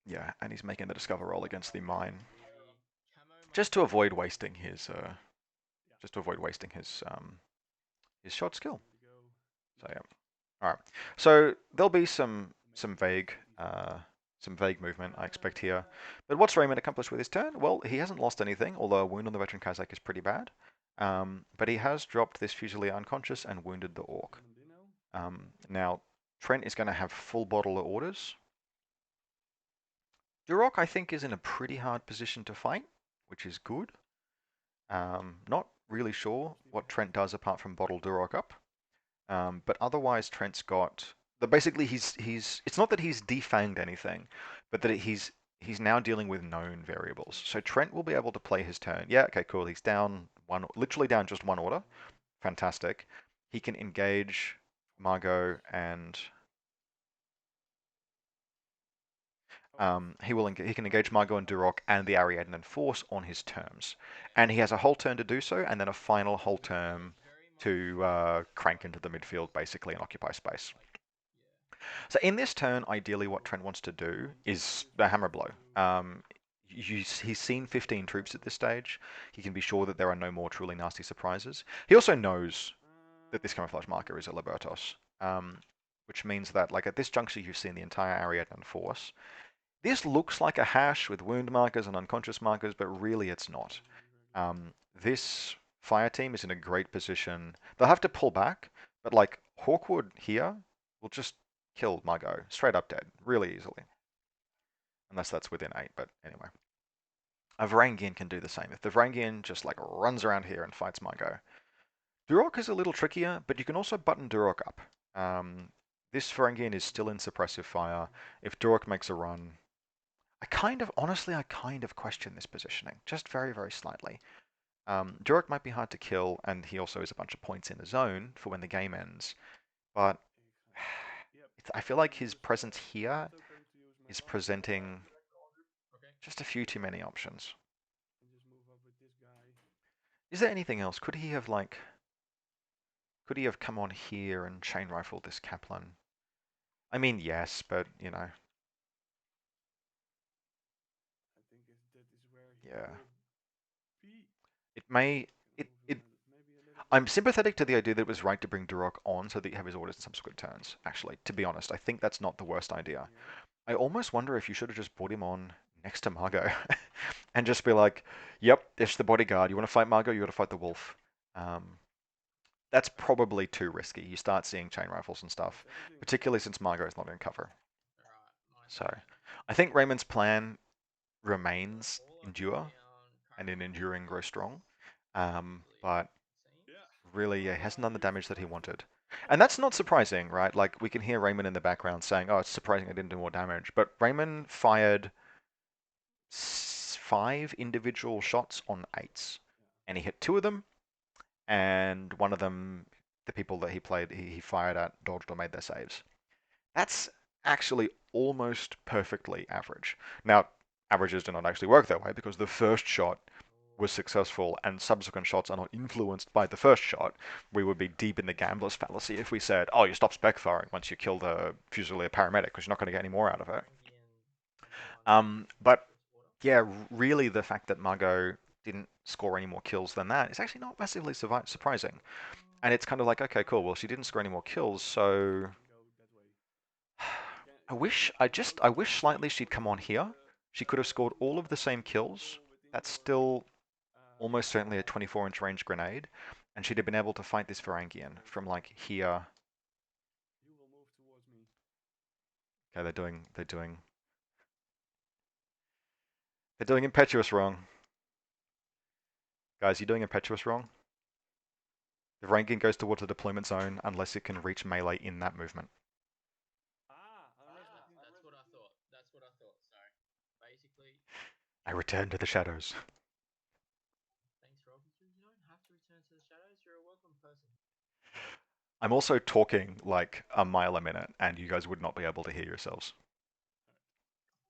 Yeah, and he's making the Discover roll against the mine,
The camo
just to avoid wasting his,
yeah.
his shot skill.
Here we go.
So yeah. All right. So there'll be some vague movement I expect here. But what's Raymond accomplished with his turn? Well, he hasn't lost anything, although a wound on the veteran Kazakh is pretty bad. But he has dropped this Fusilier unconscious and wounded the orc. Now, Trent is going to have full bottle of orders. Duroc, I think, is in a pretty hard position to fight, which is good. Not really sure what Trent does apart from bottle Duroc up. But otherwise, Trent's got. But basically, he's. It's not that he's defanged anything, but that he's now dealing with known variables. So Trent will be able to play his turn. Yeah, okay, cool. He's down one, literally down just 1 order. Fantastic. He can engage Margot and he can engage Margot and Duroc and the Ariadne force on his terms, and he has a whole turn to do so, and then a final whole turn to crank into the midfield basically and occupy space. So in this turn, ideally, what Trent wants to do is the hammer blow. He's seen 15 troops at this stage. He can be sure that there are no more truly nasty surprises. He also knows that this camouflage marker is a Libertos, which means that, like at this juncture, you've seen the entire Ariadne force. This looks like a hash with wound markers and unconscious markers, but really it's not. This fire team is in a great position. They'll have to pull back, but like Hawkwood here will just kill Margot straight up dead really easily. Unless that's within 8, but anyway. A Varangian can do the same. If the Varangian just like runs around here and fights Margot. Duroc is a little trickier, but you can also button Duroc up. This Varangian is still in suppressive fire. If Duroc makes a run, honestly, I kind of question this positioning, just very, very slightly. Duroc might be hard to kill, and he also has a bunch of points in the zone for when the game ends. But I feel like his presence here is presenting just a few too many options. Is there anything else? Could he have come on here and chain rifled this Kaplan? I mean, yes, but you know. Yeah. It may. It. I'm sympathetic to the idea that it was right to bring Duroc on so that you have his orders in subsequent turns, actually. To be honest, I think that's not the worst idea. I almost wonder if you should have just brought him on next to Margot and just be like, yep, it's the bodyguard. You want to fight Margot, you got to fight the wolf. That's probably too risky. You start seeing chain rifles and stuff, particularly since Margot is not in cover. So I think Raymond's plan remains endure and in enduring grow strong. But really, yeah, he hasn't done the damage that he wanted. And that's not surprising, right? Like, we can hear Raymond in the background saying, oh, it's surprising I didn't do more damage. But Raymond fired 5 individual shots on 8s,
Yeah.
and he hit 2 of them, and one of them, the people that he fired at dodged or made their saves. That's actually almost perfectly average. Now, averages do not actually work that way because the first shot was successful and subsequent shots are not influenced by the first shot. We would be deep in the gambler's fallacy if we said, oh, you stop spec firing once you kill the Fusilier paramedic because you're not going to get any more out of it. But yeah, really the fact that Margot didn't score any more kills than that is actually not massively surprising. And it's kind of like, okay, cool, well, she didn't score any more kills, so I wish slightly she'd come on here. She could have scored all of the same kills. That's still almost certainly a 24-inch range grenade, and she'd have been able to fight this Varangian from like here.
You will move towards me.
Okay, they're doing impetuous wrong. Guys, you're doing impetuous wrong. The Varangian goes towards the deployment zone unless it can reach melee in that movement.
Unless we can.
That's what I thought. That's what I thought. Sorry. Basically,
I return to the shadows.
thanks, Rob. You don't have to return to the shadows. You're a welcome person.
I'm also talking like a mile a minute, and you guys would not be able to hear yourselves.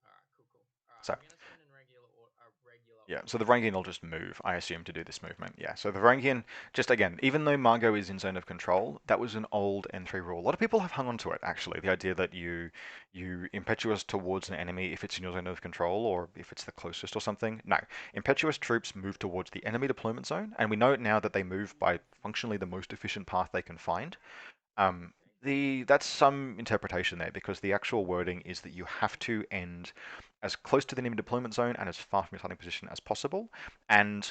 All right, cool, cool. All right,
So,
I'm gonna spend a regular
yeah,
order.
so the Varangian will just move, I assume, to do this movement. Yeah, so the Varangian, just again, even though Margot is in zone of control, that was an old N3 rule. A lot of people have hung on to it, actually. The idea that you impetuous towards an enemy if it's in your zone of control or if it's the closest or something. No, impetuous troops move towards the enemy deployment zone, and we know now that they move by functionally the most efficient path they can find. Um, that's some interpretation there because the actual wording is that you have to end as close to the enemy deployment zone and as far from your starting position as possible. And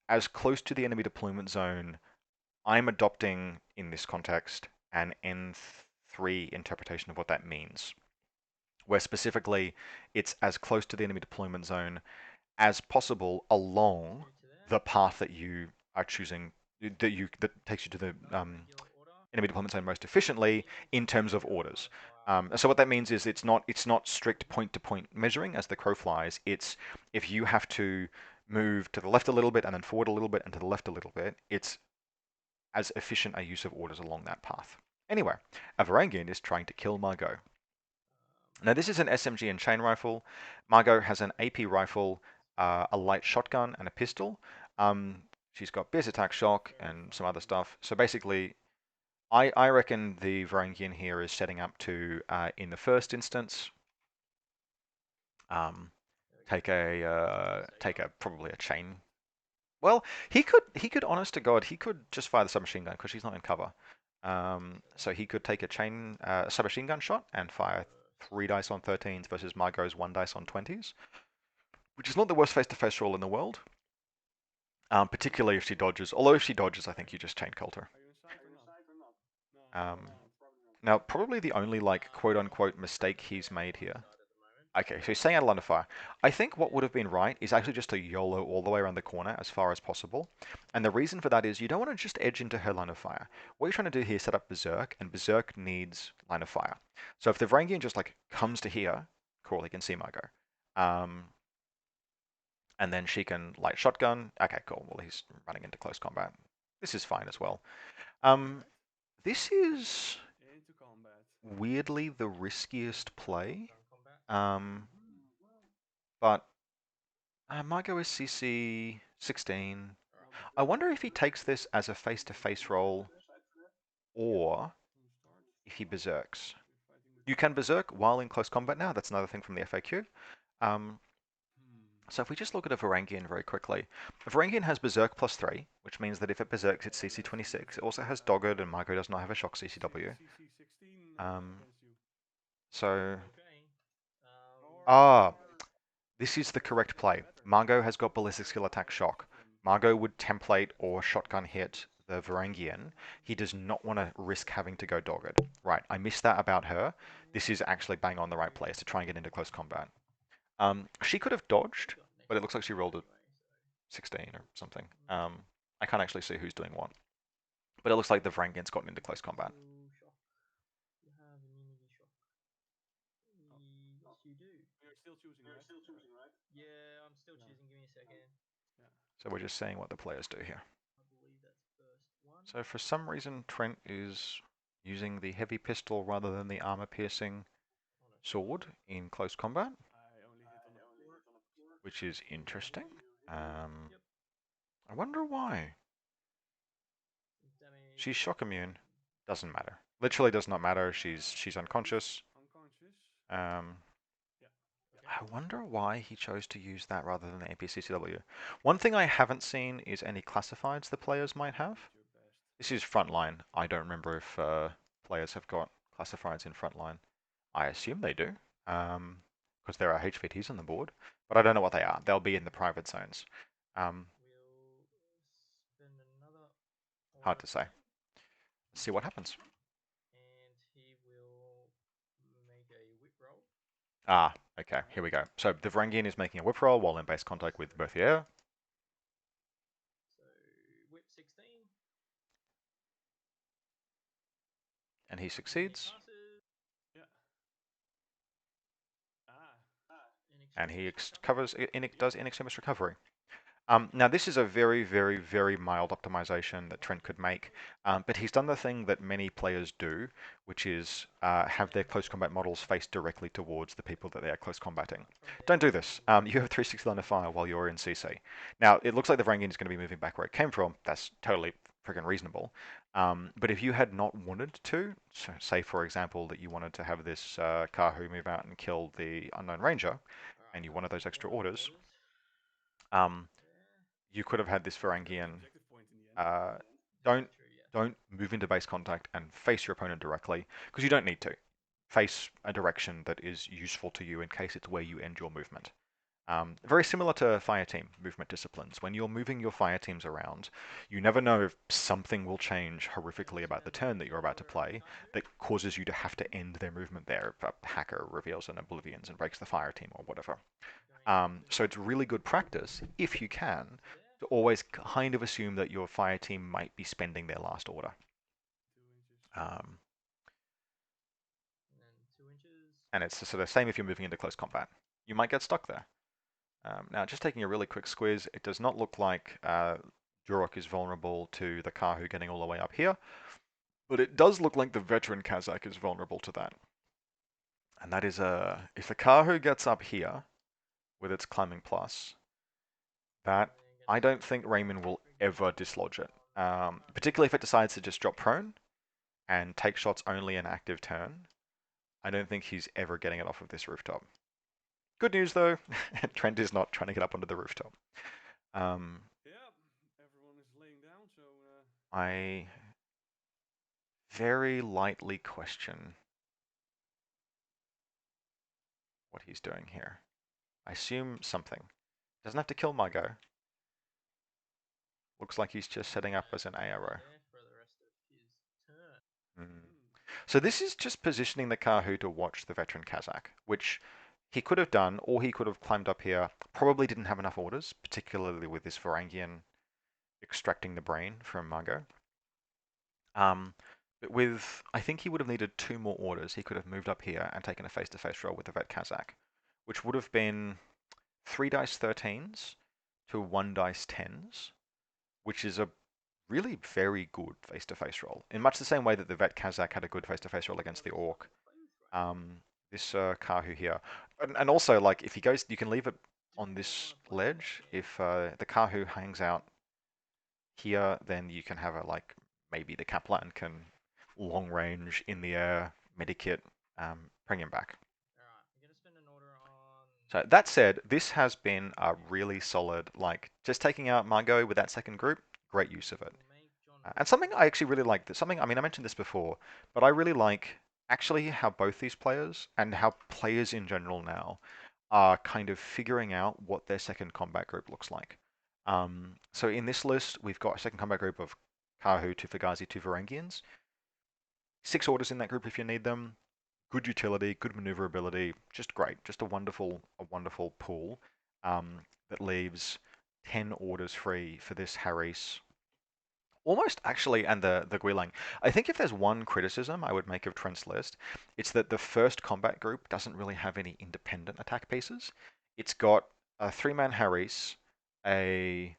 as close to the enemy deployment zone, I'm adopting in this context an N3 interpretation of what that means, where specifically it's as close to the enemy deployment zone as possible along the path that you are choosing that takes you to the enemy deployment zone most efficiently in terms of orders. So what that means is it's not strict point-to-point measuring as the crow flies. It's if you have to move to the left a little bit and then forward a little bit and to the left a little bit, it's as efficient a use of orders along that path. Anyway, a Varangian is trying to kill Margot. Now this is an SMG and chain rifle. Margot has an AP rifle, a light shotgun, and a pistol. She's got Bear's attack shock and some other stuff. So basically, I reckon the Varangian here is setting up to, in the first instance, take a probably a chain. Well, he could honest to God, he could just fire the submachine gun because she's not in cover. So he could take a chain submachine gun shot and fire 3 dice on 13s versus Margot's 1 dice on 20s, which is not the worst face-to-face roll in the world. Particularly if she dodges. Although if she dodges, I think you just chain cult her.
Are you inside or not? No,
Um,
probably not.
Now, probably the only like quote-unquote mistake he's made here. Okay, so he's saying out of line of fire. I think what would have been right is actually just to YOLO all the way around the corner as far as possible. And the reason for that is you don't want to just edge into her line of fire. What you're trying to do here is set up Berserk, and Berserk needs line of fire. So if the Varangian just like comes to here, cool, he can see Margot. And then she can light shotgun. Okay, cool. Well, he's running into close combat. This is fine as well.
Alright.
This is
Into combat.
weirdly the riskiest play.
Combat.
But Margot is CC 16. I wonder if he takes this as a face-to-face roll or if he berserks. You can berserk while in close combat now. That's another thing from the FAQ. So if we just look at a Varangian very quickly, a Varangian has berserk +3, which means that if it berserks, it's CC 26. It also has dogged, and Margot does not have a shock CCW.
CC 16
Um,
against you.
So
Okay.
ah, this is the correct play. Margot has got ballistic skill attack shock. Margot would template or shotgun hit the Varangian. He does not want to risk having to go dogged. Right, I missed that about her. This is actually bang on the right place to try and get into close combat. She could have dodged, but it looks like she rolled a 16 or something. I can't actually see who's doing what. But it looks like the Varangian's gotten into close combat.
You have immunity shock. Yes, you do.
You're still choosing, right?
Yeah, I'm still choosing. Give me
So we're just seeing what the players do here.
I believe that's first one.
So for some reason, Trent is using the heavy pistol rather than the armor-piercing sword in close combat,
I only hit on the port.
which is interesting. Um,
Yep.
I wonder why.
Damage.
She's shock immune. Doesn't matter. Literally does not matter. She's unconscious.
Unconscious.
Um,
Yeah. Okay.
I wonder why he chose to use that rather than the APCCW. One thing I haven't seen is any classifieds the players might have.
Did your best.
This is Frontline. I don't remember if players have got classifieds in Frontline. I assume they do, because there are HVTs on the board, but I don't know what they are. They'll be in the private zones.
We'll spend another
Hard
order
to say.
again,
Let's see what happens.
and he will make a whip roll.
Ah, okay, here we go. So the Varangian is making a whip roll while in base contact with Berthier.
So whip 16.
And he succeeds.
Passes.
Yeah. Ah.
And he
Inextinguished recovery.
does inextinguished recovery. Now this is a very, very, very mild optimization that Trent could make, but he's done the thing that many players do, which is have their close combat models face directly towards the people that they are close combating. Don't do this. You have 360 line of fire while you're in CC. Now it looks like the Varangian is going to be moving back where it came from. That's totally freaking reasonable. But if you had not wanted to, so say for example that you wanted to have this Kahu move out and kill the Unknown Ranger, and you wanted those extra orders, you could have had this Varangian
Objective point in the end.
don't
True, yeah.
don't move into base contact and face your opponent directly, because you don't need to. Face a direction that is useful to you in case it's where you end your movement. Very similar to fire team movement disciplines. When you're moving your fire teams around, you never know if something will change horrifically about the turn that you're about to play that causes you to have to end their movement there. If a hacker reveals an Oblivions and breaks the fire team or whatever. So it's really good practice, if you can, to always kind of assume that your fire team might be spending their last order.
2 inches.
Um,
And then 2 inches.
and it's the sort of same if you're moving into close combat. You might get stuck there. Now, just taking a really quick squiz, it does not look like Durok is vulnerable to the Kahu getting all the way up here, but it does look like the veteran Kazakh is vulnerable to that. And that is if the Kahu gets up here with its climbing plus, that I don't think Raymond will ever dislodge it. Particularly if it decides to just drop prone and take shots only an active turn. I don't think he's ever getting it off of this rooftop. Good news though, Trent is not trying to get up onto the rooftop.
Yeah, everyone is laying down, so.
I very lightly question what he's doing here. I assume something. Doesn't have to kill Margot. Looks like he's just setting up as an ARO.
For the rest of his turn.
So this is just positioning the Kahu to watch the veteran Kazakh, which he could have done, or he could have climbed up here. Probably didn't have enough orders, particularly with this Varangian extracting the brain from Margot. But with, I think he would have needed 2 more orders. He could have moved up here and taken a face-to-face roll with the vet Kazakh, which would have been 3 dice 13s to 1 dice 10s, which is a really very good face-to-face roll. In much the same way that the vet Kazakh had a good face-to-face roll against the Orc. This Kahu here. And also, like, if he goes, you can leave it on this ledge. If the Kahu hangs out here, then you can have a, like, maybe the Kaplan can long range in the air, medikit, bring him back.
Alright, I'm gonna spend an order on.
So that said, this has been a really solid, like, just taking out Margot with that second group, great use of it. And something I actually really like, something, I mean, I mentioned this before, but I really like actually how both these players and how players in general now are kind of figuring out what their second combat group looks like. So in this list, we've got a second combat group of Kahu, 2 Fugazi, 2 Varangians. 6 orders in that group if you need them. Good utility, good maneuverability, just great. Just a wonderful pool that leaves 10 orders free for this Harris. Almost actually, and the Guilang. I think if there's one criticism I would make of Trent's list, it's that the first combat group doesn't really have any independent attack pieces. It's got a 3-man Harris, a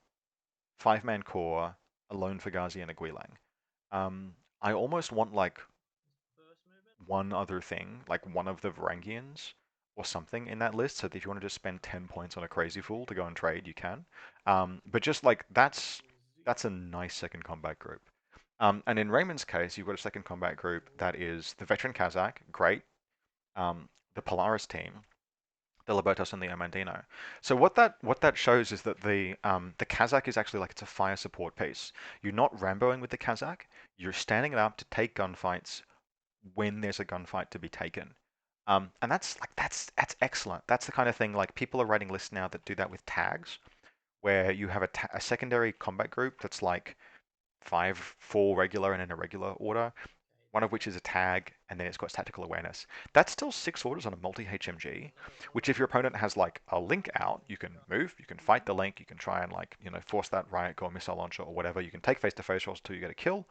5-man core, a lone Fugazi, and a Guilang. I almost want like
First movement.
one other thing, like one of the Varangians or something in that list, so that if you want to just spend 10 points on a Crazy Fool to go and trade, you can. But just like that's a nice second combat group. And in Raymond's case, you've got a second combat group that is the veteran Kazakh, great, the Polaris team, the Libertos and the Amandino. So what that shows is that the Kazakh is actually like it's a fire support piece. You're not Ramboing with the Kazakh. You're standing up to take gunfights when there's a gunfight to be taken. And that's excellent. That's the kind of thing like people are writing lists now that do that with tags, where you have a secondary combat group that's like 4 regular and an irregular order, one of which is a tag, and then it's got tactical awareness. That's still 6 orders on a multi-HMG, which if your opponent has like a link out, you can move, you can fight the link, you can try and like, force that riot core missile launcher or whatever. You can take face-to-face rolls until you get a kill,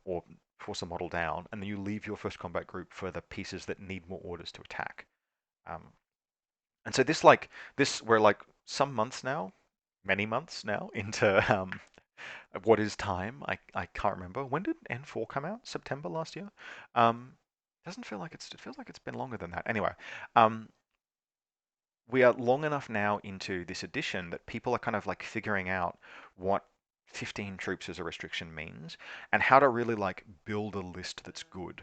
or force a model down, and then you leave your first combat group for the pieces that need more orders to attack. Um, and so we're like some months now, many months now into what is time? I can't remember. When did N4 come out? September last year? Doesn't feel like it feels like it's been longer than that. Anyway, um, we are long enough now into this edition that people are kind of like figuring out what 15 troops as a restriction means and how to really like build a list that's good.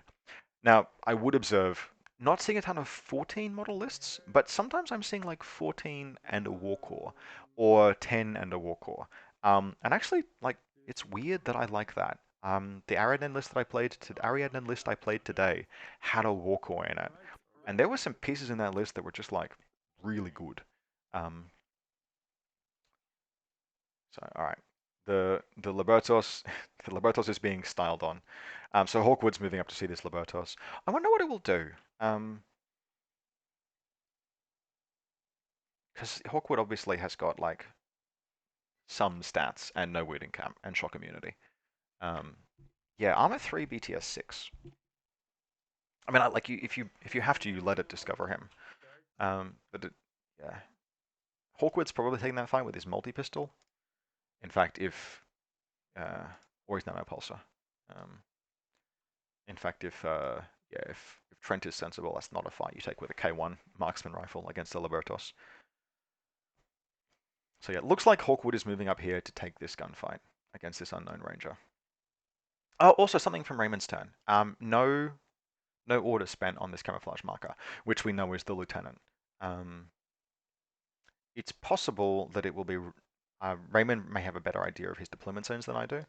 Now, I would observe not seeing a ton of 14 model lists, but sometimes I'm seeing like 14 and a war core, or 10 and a war core. And actually, like, it's weird that I like that. The Ariadne list I played today had a war core in it, and there were some pieces in that list that were just like really good. Um, so, all right, the Libertos, the Libertos is being styled on. So Hawkwood's moving up to see this Libertos. I wonder what it will do. Because Hawkwood obviously has got like some stats and no wounding camp and shock immunity. Um, yeah, armor 3, BTS 6. I mean, like if you have to, you let it discover him. Yeah, Hawkwood's probably taking that fight with his multi pistol. In fact, uh, or his nanopulsar. Um, in fact, if Trent is sensible, that's not a fight you take with a K1 marksman rifle against the Libertos. So yeah, it looks like Hawkwood is moving up here to take this gunfight against this unknown ranger. Oh, also something from Raymond's turn. No order spent on this camouflage marker, which we know is the lieutenant. Um, it's possible that it will be. Raymond may have a better idea of his deployment zones than I do.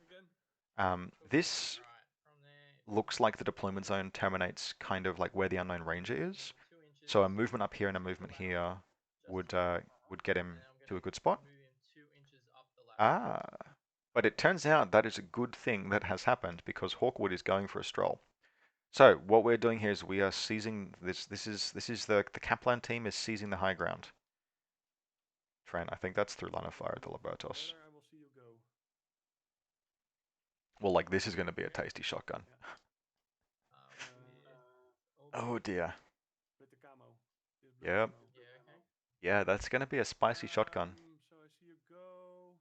This
Right from there.
looks like the deployment zone terminates kind of like where the unknown ranger is.
2 inches.
So a movement up here and a movement here would get
And
him
then I'm
to a
gonna
good spot.
move him 2 inches up the ladder.
Ah, but it turns out that is a good thing that has happened because Hawkwood is going for a stroll. So what we're doing here is we are seizing this. This is the Kaplan team is seizing the high ground. Trent, I think that's through line of fire at the Libertos.
Where I will see you go.
Well, like this is going to be a tasty shotgun. Oh dear.
With the camo. This blue
Yep.
camo.
Yeah, okay.
Yeah, that's going to be a spicy shotgun.
So I see you go.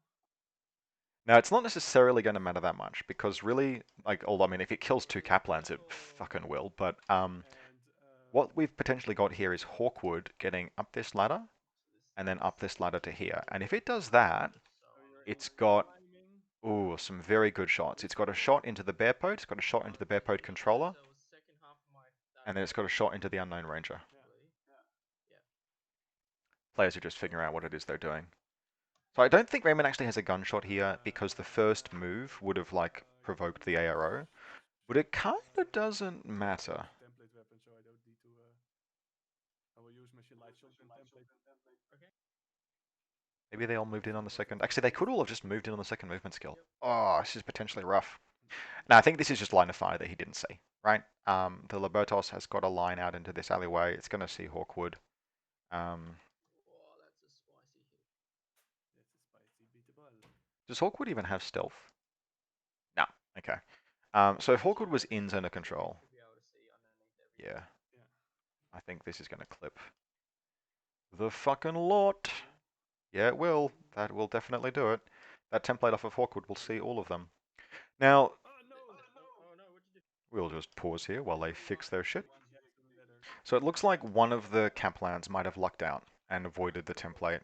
Now, it's not necessarily going to matter that much because really, like, although I mean, if it kills 2 Kaplans, it fucking will. But
And
what we've potentially got here is Hawkwood getting up this ladder
So
and then up this ladder to here. And if it does
so
that, it's got
climbing.
some very good shots. It's got a shot into the bear pod, it's got a shot into the bear pod controller,
So second half of my
and then it's got a shot into the unknown ranger.
Yeah.
Players are just figuring out what it is they're doing. So I don't think Raymond actually has a gunshot here because the first move would have like provoked the ARO, but it kind of doesn't matter.
Template weapon, so I don't need to. I will use machine light shotgun template.
Okay.
Maybe they all moved in on the second. Actually, they could all have just moved in on the second movement skill. Oh, this is potentially rough. Now, I think this is just line of fire that he didn't see, right? The Libertos has got a line out into this alleyway. It's going to see Hawkwood.
Oh, that's a spicy hit.
That's a spicy beatable.
Does Hawkwood even have stealth? No. Okay. So if Hawkwood was in zone of control,
To be able to see underneath everything.
yeah,
Yeah.
I think this is going to clip the fucking lot. Yeah, it will. That will definitely do it. That template off of Hawkwood will see all of them. Now,
Oh no!
Oh no, what'd you do?
we'll just pause here while they fix their shit.
One gets to the letter.
So it looks like one of the Kaplans might have lucked out and avoided the template.
Alright,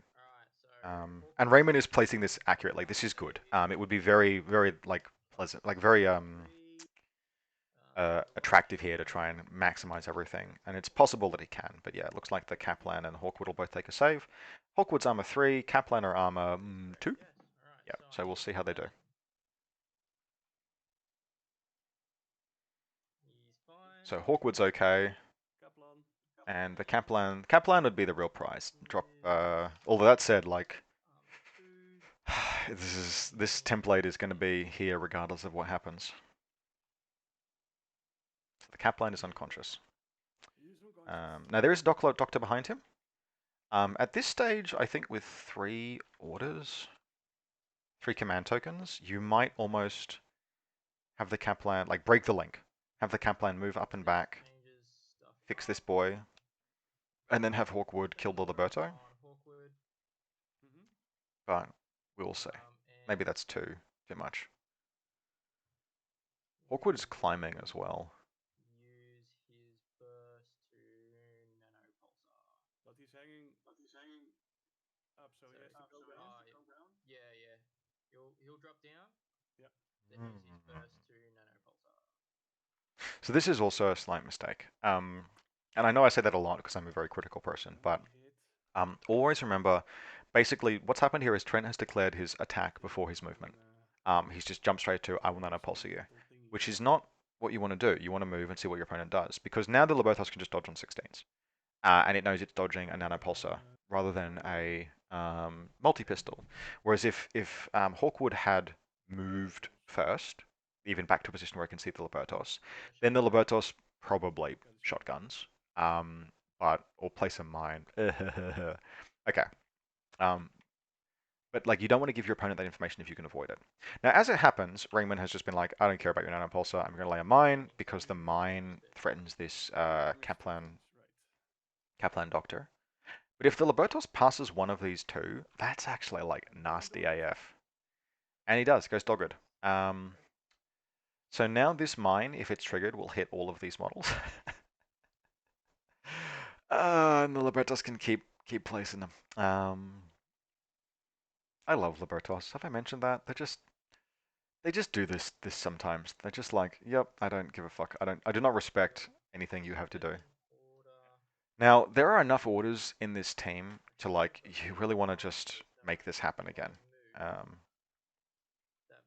so
And Raymond is placing this accurately. This is good. It would be very, very like pleasant, like very attractive here to try and maximize everything. And it's possible that he can, but yeah, it looks like the Kaplan and Hawkwood will both take a save. Hawkwood's armor 3, Kaplan are armor 2.
yes. Alright,
Yeah,
so
so we'll see how they do.
He's fine.
So Hawkwood's okay,
Kaplan.
and the Kaplan would be the real prize. Drop. Although that said, like
Two.
this template is going to be here regardless of what happens. So the Kaplan is unconscious.
He's unconscious.
Now there is a doctor behind him. At this stage, I think with 3 orders, 3 command tokens, you might almost have the Kaplan, like break the link. Have the Kaplan move up and back,
Changes stuff
fix
up.
this boy, and then have Hawkwood kill the Liberto.
On Hawkwood.
Mm-hmm.
But we will see.
And
Maybe that's too much. Hawkwood is climbing as well.
use his burst to nanopulsar.
But he's hanging up, so he has to go down.
Yeah. He'll drop down.
Yeah.
Then use his burst to nanopulsar.
So this is also a slight mistake. And I know I say that a lot because I'm a very critical person, but
Hit.
always remember, basically what's happened here is Trent has declared his attack before his movement. He's just jumped straight to I will nanopulsar you, which is not what you want to do. You want to move and see what your opponent does, because now the Libertos can just dodge on 16s. And it knows it's dodging a nanopulsar rather than a multi-pistol. Whereas if Hawkwood had moved first, even back to a position where I can see the Libertos, then the Libertos probably shotguns, or place a mine. Okay. But like, you don't want to give your opponent that information if you can avoid it. Now, as it happens, Ringman has just been like, I don't care about your nanopulsar. I'm going to lay a mine because the mine threatens this Kaplan Doctor. But if the Libertos passes one of these 2, that's actually like nasty AF. And he does, goes dogged. So now this mine, if it's triggered, will hit all of these models. And the Libertos can keep placing them. I love Libertos. Have I mentioned that? They just do this sometimes. They're just like, yep, I don't give a fuck. I do not respect anything you have to do. Now, there are enough orders in this team to like, you really want to just make this happen again.
That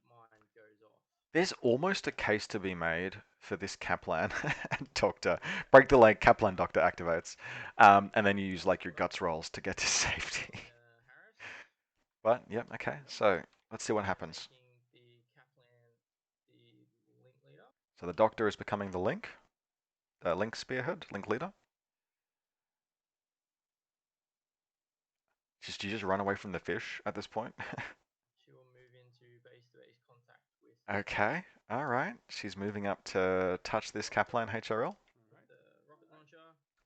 mine goes off.
There's almost a case to be made for this Kaplan Doctor. Break the leg, Kaplan Doctor activates. And then you use like your guts rolls to get to safety.
Harris.
But, yep, okay. So, let's see what happens.
Making the Kaplan the link leader.
So the Doctor is becoming the Link. The Link Spearhead, Link Leader. You just run away from the fish at this point.
She will move into base-to-base contact with.
Okay, all right. She's moving up to touch this Kaplan HRL,
The rocket launcher.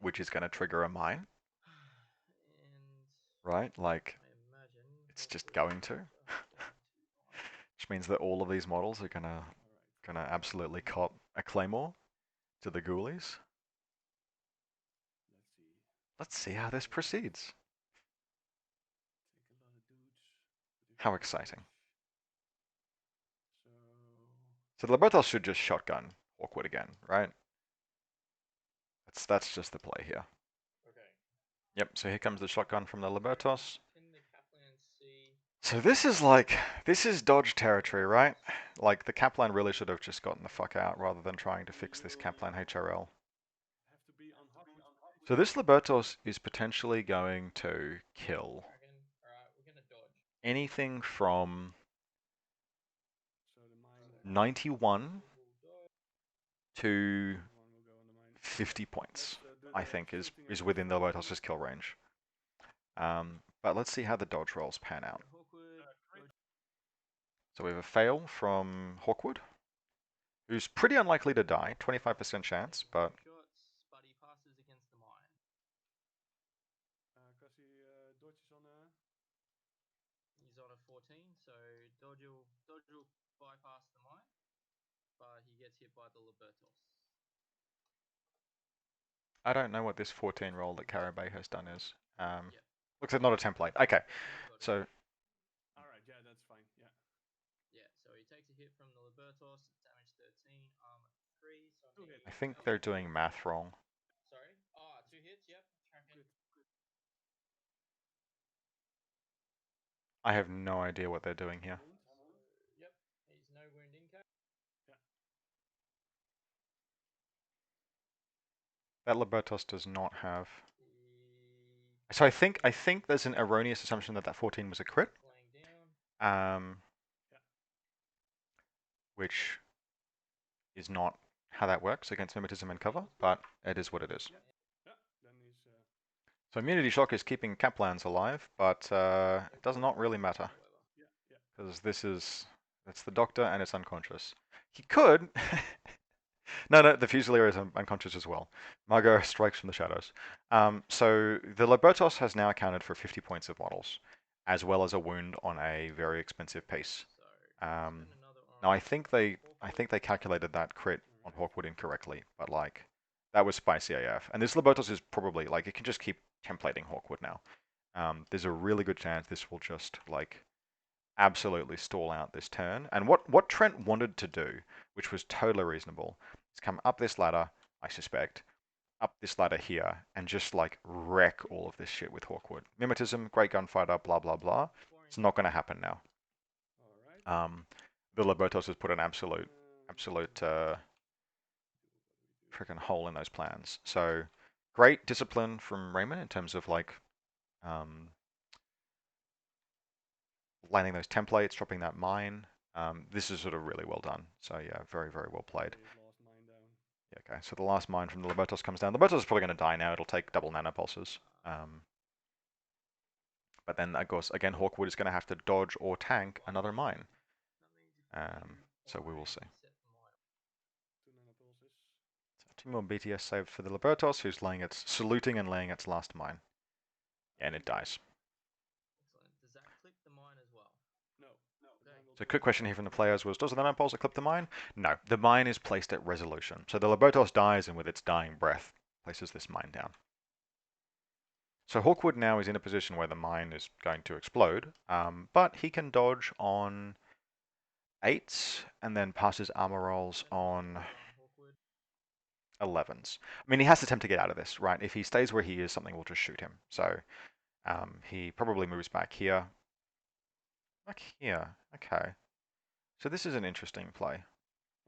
which is going to trigger a mine,
And
right? Like,
I imagine
it's just going to. Which means that all of these models are gonna absolutely cop a claymore to the ghoulies. Let's see how this proceeds. How exciting. So the Libertos should just shotgun Hawkwood again, right? That's just the play here.
Okay.
Yep, so here comes the shotgun from the Libertos.
Can the Kaplan see?
So this is dodge territory, right? Like, the Kaplan really should have just gotten the fuck out rather than trying to fix this Kaplan HRL.
Have to be on Hawkwood's.
So this Libertos is potentially going to kill
Alright, we're gonna dodge.
anything from
So the mine.
91 to
One will go on the mine.
50 points,
Do
I
the
think, is
shooting
within the
against
Libertos' kill range. But let's see how the dodge rolls pan out.
Hawkwood.
So we have a fail from Hawkwood, who's pretty unlikely to die, 25% chance, but
Shots, but he passes against the mine.
Because he dodges on a.
He's on a 14, so bypass the mine, but he gets hit by the Libertos.
I don't know what this 14 roll that Karabay has done is.
Yep.
Looks like not a template. Okay,
Got it.
so
All right, yeah, that's fine. Yeah.
Yeah, so he takes a hit from the Libertos, damage 13, armor 3. So
Two hits.
I think they're doing math wrong.
Sorry. Oh, 2 hits. Yep. Tracking.
Good.
I have no idea what they're doing here.
Wound.
Yep. He's no wound in case.
Yeah.
That Libertos does not have.
He
So I think there's an erroneous assumption that 14 was a crit,
laying down.
Yeah.
which is not how that works against mimetism and cover, but it is what it is.
Yeah. Yeah. Then he's.
So immunity shock is keeping Kaplans alive, but it does not really matter
However.
Yeah. Yeah.
because that's the doctor and it's unconscious. He could. No, the Fusilier is unconscious as well. Margot strikes from the shadows. So the Libertos has now accounted for 50 points of models, as well as a wound on a very expensive piece.
So
Um,
spend another
Now
orange.
I think they calculated that crit on
All right.
Hawkwood incorrectly, but like that was spicy AF. And this Libertos is probably like it can just keep templating Hawkwood now. There's a really good chance this will just like absolutely stall out this turn. And what Trent wanted to do, which was totally reasonable, is come up this ladder, I suspect, up this ladder here, and just like wreck all of this shit with Hawkwood. Mimetism, great gunfighter, blah blah blah. It's not going to happen now.
All right.
The Libertos has put an absolute
Do
freaking hole in those plans. So great discipline from Raymond in terms of like landing those templates, dropping that mine. This is sort of really well done. So yeah, very, very well played.
his last mine down.
Yeah, okay, so the last mine from the Libertos comes down. The Libertos is probably going to die now. It'll take double nanopulses. But then, of course, again, Hawkwood is going to have to dodge or tank another mine. So we will see.
2 nanopulses.
So 2 more BTS saved for the Libertos, who's saluting and laying its last mine. And it dies.
Excellent. Does that clip the mine as well?
No.
So quick question here from the players was, does the nanopulse clip the mine? No, the mine is placed at resolution. So the Libertos dies and with its dying breath places this mine down. So Hawkwood now is in a position where the mine is going to explode, but he can dodge on 8s and then pass his armor rolls on 11s. I mean, he has to attempt to get out of this, right? If he stays where he is, something will just shoot him. So he probably moves back here. Back here, okay. So this is an interesting play.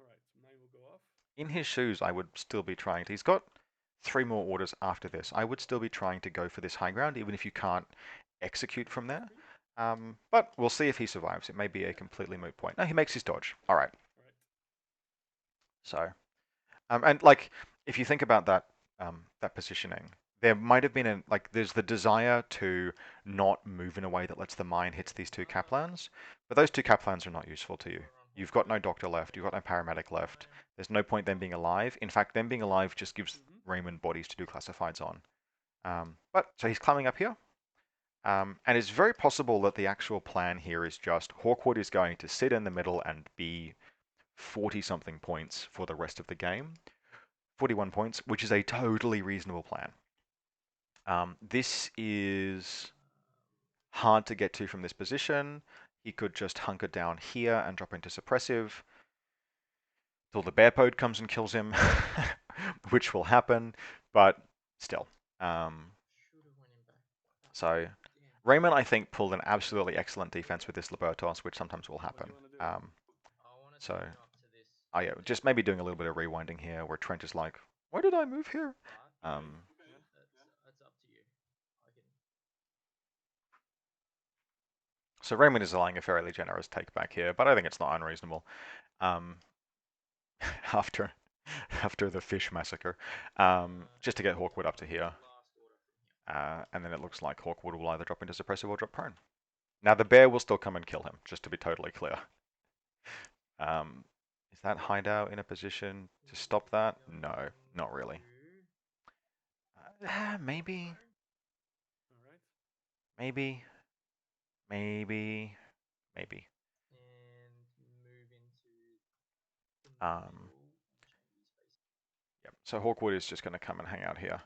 All right. Mine will go off.
In his shoes, I would still be trying to. He's got 3 more orders after this. I would still be trying to go for this high ground, even if you can't execute from there. But we'll see if he survives. It may be a completely moot point. No, he makes his dodge. All right.
All right.
So, and like, if you think about that, that positioning, there might have been there's the desire to not move in a way that lets the mine hits these 2 Kaplans, but those 2 Kaplans are not useful to you. You've got no doctor left. You've got no paramedic left. There's no point them being alive. In fact, them being alive just gives Raymond bodies to do classifieds on. But so he's climbing up here. And it's very possible that the actual plan here is just Hawkwood is going to sit in the middle and be 40-something points for the rest of the game. 41 points, which is a totally reasonable plan. This is hard to get to from this position. He could just hunker down here and drop into suppressive till the bear pod comes and kills him, which will happen, but still. So Raymond, I think, pulled an absolutely excellent defense with this Libertos, which sometimes will happen. So, yeah, just maybe doing a little bit of rewinding here, where Trent is like, "Why did I move here?"
That's up to you.
So Raymond is allowing a fairly generous take back here, but I think it's not unreasonable. After the fish massacre, just to get Hawkwood up to here. And then it looks like Hawkwood will either drop into suppressive or drop prone. Now the bear will still come and kill him, just to be totally clear. Is that hideout in a position to stop that? No, not really. Maybe.
All right.
Maybe. Maybe. Maybe.
And move into
Um,
Change his face.
yep. So Hawkwood is just going to come and hang out here.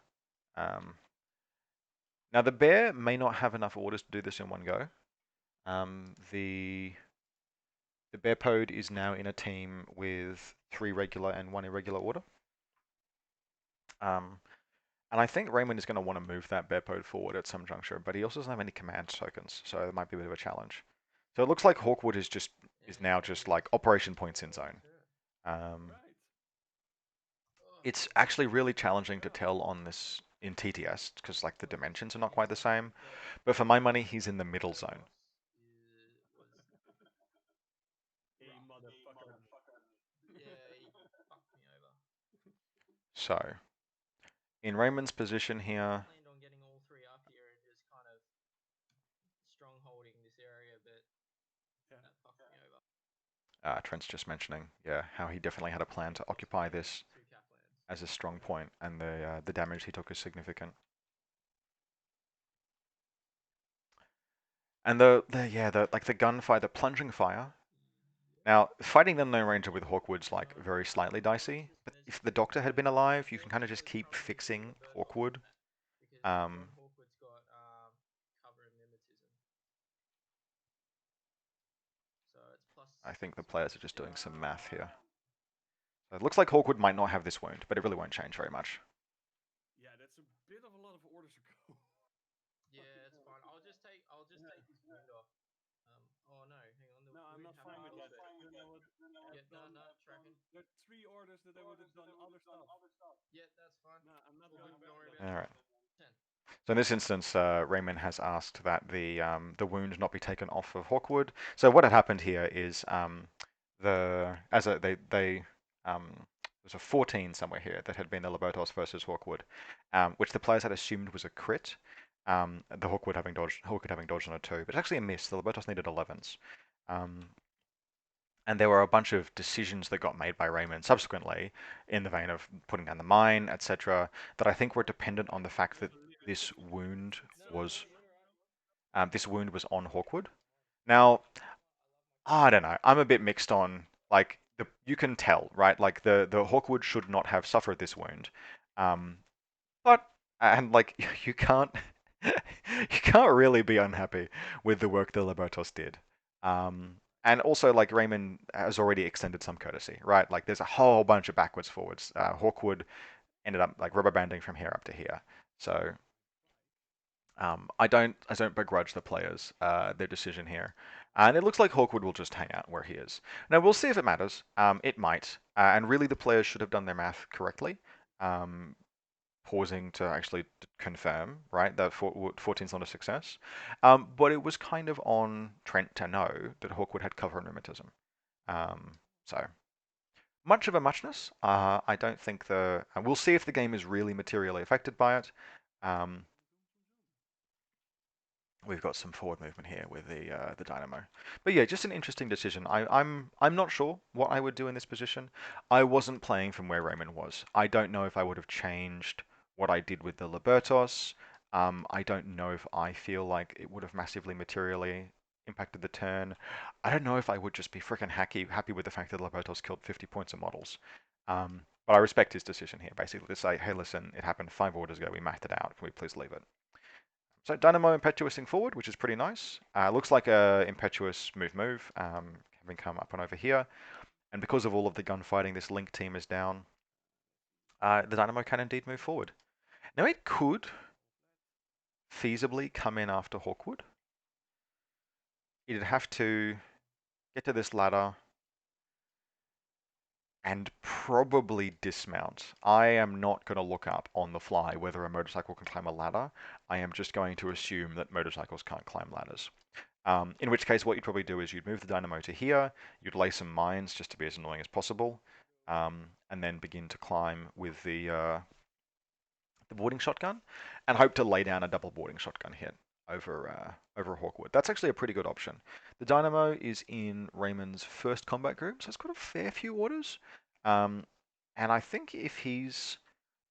Now the bear may not have enough orders to do this in one go. The bear pod is now in a team with 3 regular and 1 irregular order. And I think Raymond is going to want to move that bear pod forward at some juncture, but he also doesn't have any command tokens, so it might be a bit of a challenge. So it looks like Hawkwood is now just like operation points in zone.
Right.
It's actually really challenging to tell on this in TTS because like the dimensions are not quite the same. But for my money, he's in the middle zone.
Was
A
rough.
motherfucker.
Yeah, he fucked me over.
So in Raymond's position here,
Planned on getting all 3 up here and just kind of strongholding this area, but
Yeah.
that fucked me over.
Trent's just mentioning, yeah, how he definitely had a plan to occupy this
2 Caplands.
as a strong point, and the damage he took is significant. And the gunfire, the plunging fire. Now, fighting the Lone Ranger with Hawkwood's like very slightly dicey, but if the Doctor had been alive, you can kind of just keep fixing Hawkwood.
Because
Um,
Hawkwood's got cover and mimetism. So it's plus
I think the
6.
players are just doing some math here. So it looks like Hawkwood might not have this wound, but it really won't change very much.
Yeah, that's a bit of a lot of orders to go.
Yeah, it's fine. I'll just take this wound off. Oh no, hang on.
No, I'm not fine with that. You know what?
Tracking.
There are 3 orders that I would have done other stuff.
Yeah, that's fine.
No, I'm not
All
going
good.
back
Don't
to
worry
that.
about
All
it.
right.
10.
So in this instance, Raymond has asked that the wound not be taken off of Hawkwood. So what had happened here is there's a 14 somewhere here that had been the Lobotos versus Hawkwood, which the players had assumed was a crit. The Hawkwood having dodged on a 2, but it's actually a miss. The Lobotos needed 11s. And there were a bunch of decisions that got made by Raymond subsequently, in the vein of putting down the mine, etc., that I think were dependent on the fact that this wound was on Hawkwood. Now, I don't know. I'm a bit mixed on like you can tell, right? Like the Hawkwood should not have suffered this wound, um, but and like you can't you can't really be unhappy with the work the Libertos did. And also, like Raymond has already extended some courtesy, right? Like there's a whole bunch of backwards forwards. Hawkwood ended up like rubber banding from here up to here. So I don't begrudge the players their decision here, and it looks like Hawkwood will just hang out where he is. Now we'll see if it matters. It might, and really the players should have done their math correctly. Um, Pausing to actually confirm, right, that 14's not a success. But it was kind of on Trent to know that Hawkwood had cover and rheumatism. So much of a muchness. I don't think we'll see if the game is really materially affected by it. Um, we've got some forward movement here with the dynamo, but yeah, just an interesting decision. I'm not sure what I would do in this position. I wasn't playing from where Raymond was. I don't know if I would have changed what I did with the Libertos. I don't know if I feel like it would have massively materially impacted the turn. I don't know if I would just be freaking happy with the fact that Libertos killed 50 points of models. But I respect his decision here, basically to say, hey, listen, it happened 5 orders ago. We mathed it out. Can we please leave it? So Dynamo impetuousing forward, which is pretty nice. Looks like a impetuous move, having come up and over here. And because of all of the gunfighting, this Link team is down. The Dynamo can indeed move forward. Now it could feasibly come in after Hawkwood. It'd have to get to this ladder and probably dismount. I am not going to look up on the fly whether a motorcycle can climb a ladder. I am just going to assume that motorcycles can't climb ladders. In which case, what you'd probably do is you'd move the dynamo to here, you'd lay some mines just to be as annoying as possible, and then begin to climb with the boarding shotgun, and hope to lay down a double boarding shotgun hit over Hawkwood. That's actually a pretty good option. The dynamo is in Raymond's first combat group, so it's got a fair few orders. And I think if he's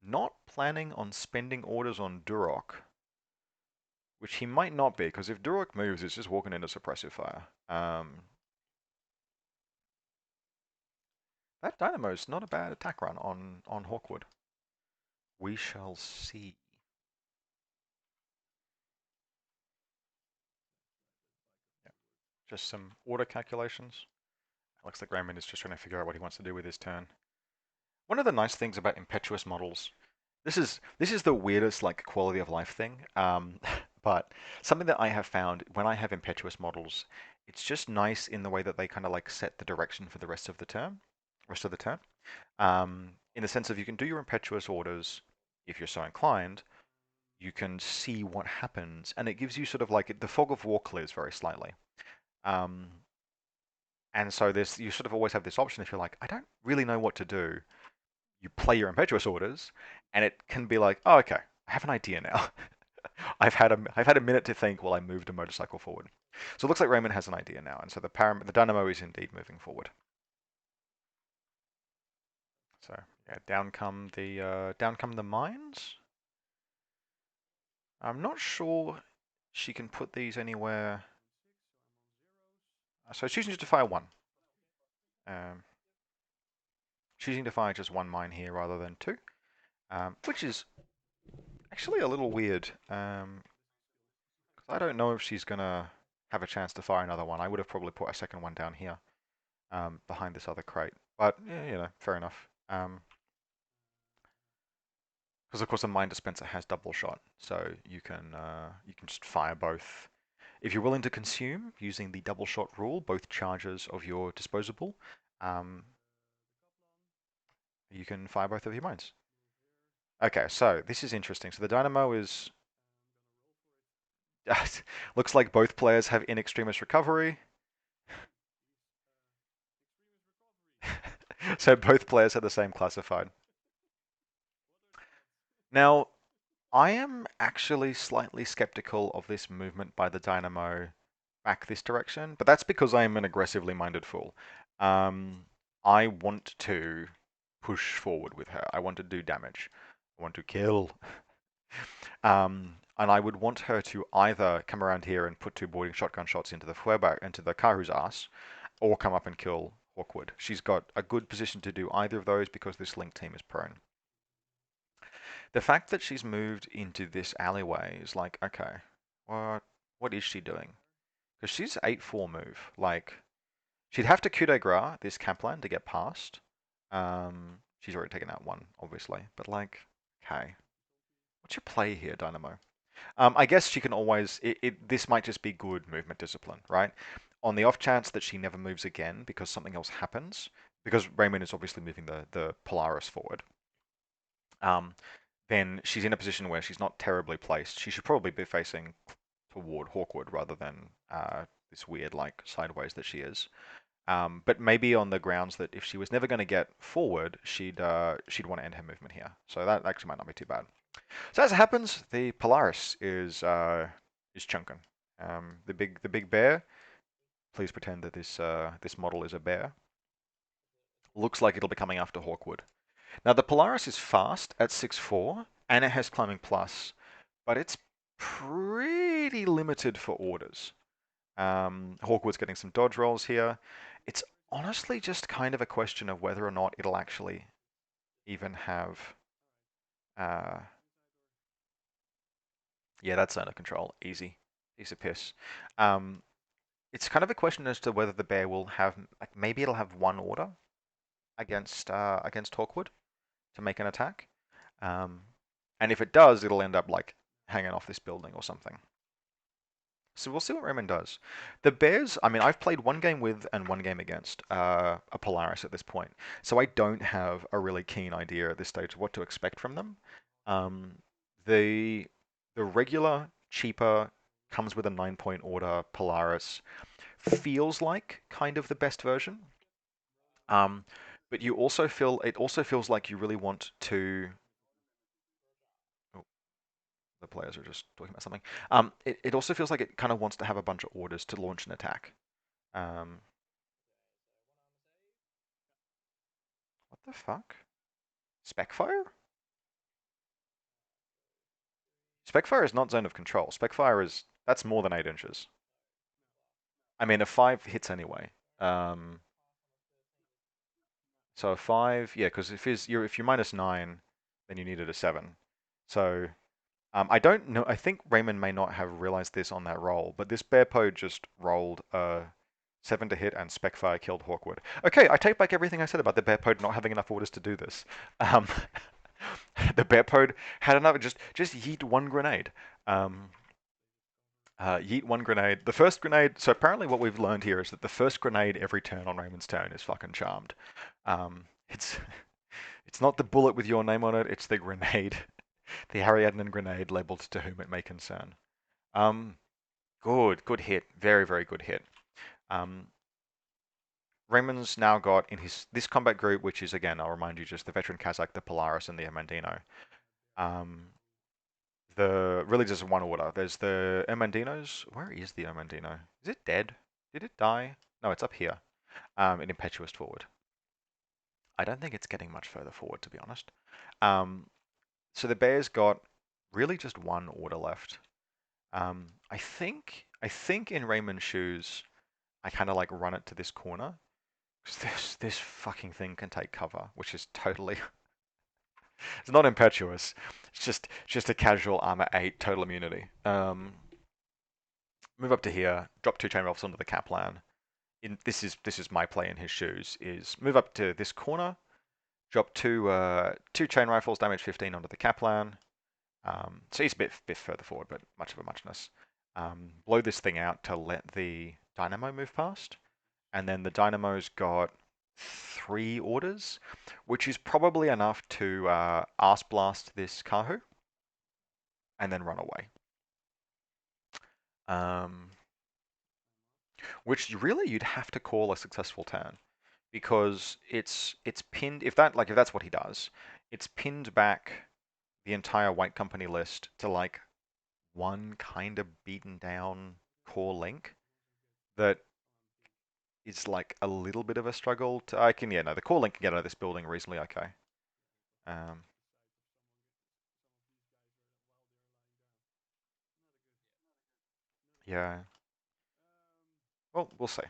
not planning on spending orders on Durok, which he might not be, because if Durok moves, it's just walking into suppressive fire. That Dynamo's not a bad attack run on Hawkwood. We shall see. Yeah, just some order calculations. Looks like Raymond is just trying to figure out what he wants to do with his turn. One of the nice things about impetuous models, this is the weirdest like quality of life thing, but something that I have found when I have impetuous models, it's just nice in the way that they kind of like set the direction for the rest of the turn. In the sense of you can do your impetuous orders if you're so inclined. You can see what happens, and it gives you sort of like the fog of war clears very slightly. Um, and so there's you sort of always have this option if you're like, I don't really know what to do. You play your impetuous orders, and it can be like, oh, okay, I have an idea now. I've had a minute to think while I moved a motorcycle forward. So it looks like Raymond has an idea now, and so the dynamo is indeed moving forward. So yeah, down come the mines. I'm not sure she can put these anywhere. So choosing to fire one. Um, choosing to fire just one mine here rather than two, which is actually a little weird. 'Cause I don't know if she's gonna have a chance to fire another one. I would have probably put a second one down here, behind this other crate. But yeah, fair enough. Because of course a mine dispenser has double shot, so you can just fire both. If you're willing to consume using the double shot rule, both charges of your disposable, um, you can fire both of your mines. Okay, so this is interesting. So the dynamo is looks like both players have in extremis recovery. So both players have the same classified. Now, I am actually slightly skeptical of this movement by the dynamo back this direction, but that's because I am an aggressively minded fool. Um, I want to push forward with her. I want to do damage. I want to kill. And I would want her to either come around here and put two boarding shotgun shots into the Feuerback, into the Karu's ass, or come up and kill Hawkwood. She's got a good position to do either of those because this link team is prone. The fact that she's moved into this alleyway is like, okay, what is she doing? Because she's 8-4 move. Like, she'd have to coup de grace this Kaplan to get past. She's already taken out one, obviously. But like, okay, what's your play here, Dynamo? I guess she can always. This might just be good movement discipline, right? On the off chance that she never moves again because something else happens, because Raymond is obviously moving the Polaris forward. Um, then she's in a position where she's not terribly placed. She should probably be facing toward Hawkwood rather than this weird like sideways that she is. But maybe on the grounds that if she was never going to get forward, she'd want to end her movement here. So that actually might not be too bad. So as it happens, the Polaris is chunking. The big bear. Please pretend that this model is a bear. Looks like it'll be coming after Hawkwood. Now the Polaris is fast at 6'4", and it has climbing plus, but it's pretty limited for orders. Hawkwood's getting some dodge rolls here. It's honestly just kind of a question of whether or not it'll actually even have. Uh, yeah, that's under control. Easy. Piece of piss. Um, it's kind of a question as to whether the bear will have, like, maybe it'll have one order against Hawkwood to make an attack. Um, and if it does, it'll end up like hanging off this building or something. So we'll see what Raymond does. The Bears, I mean, I've played one game with and one game against a Polaris at this point, so I don't have a really keen idea at this stage of what to expect from them. Um, the the regular, cheaper, comes with a 9-point order Polaris feels like kind of the best version. Um, but you also feel it also feels like you really want to. Oh, the players are just talking about something. It also feels like it kind of wants to have a bunch of orders to launch an attack. Um, what the fuck? Specfire? Specfire is not zone of control. Specfire that's more than 8 inches. I mean, a 5 hits anyway. Um, So a 5, yeah, because if you're -9, then you needed a 7. So I don't know. I think Raymond may not have realized this on that roll, but this Bearpo just rolled a 7 to hit and Specfire killed Hawkwood. Okay, I take back everything I said about the Bearpo not having enough orders to do this. Um, the Bearpo had enough. Just yeet one grenade. Yeet one grenade. The first grenade. So apparently, what we've learned here is that the first grenade every turn on Raymond's turn is fucking charmed. It's it's not the bullet with your name on it. It's the grenade, the Ariadna grenade labeled to whom it may concern. Um, good hit. Very, very good hit. Raymond's now got in this combat group, which is again, I'll remind you, just the veteran Kazakh, the Polaris, and the Amandino. The really just one order. There's the Amandinos. Where is the Amandino? Is it dead? Did it die? No, it's up here. An impetuous forward. I don't think it's getting much further forward, to be honest. So the Bears got really just one order left. I think in Raymond's shoes, I kind of like run it to this corner. This fucking thing can take cover, which is totally. It's not impetuous. It's just a casual armor 8 total immunity. Move up to here, drop 2 chain rifles onto the Kaplan. This is my play in his shoes. Is move up to this corner, drop two chain rifles, damage 15 onto the Kaplan. So he's a bit further forward, but much of a muchness. Blow this thing out to let the dynamo move past, and then the dynamo's got 3 orders, which is probably enough to arse blast this Kahu and then run away. Which really you'd have to call a successful turn because it's pinned. If that's what he does, it's pinned back the entire White Company list to like one kind of beaten down core link that is like a little bit of a struggle to. The core link can get out of this building reasonably okay. Um, yeah. Well, we'll see.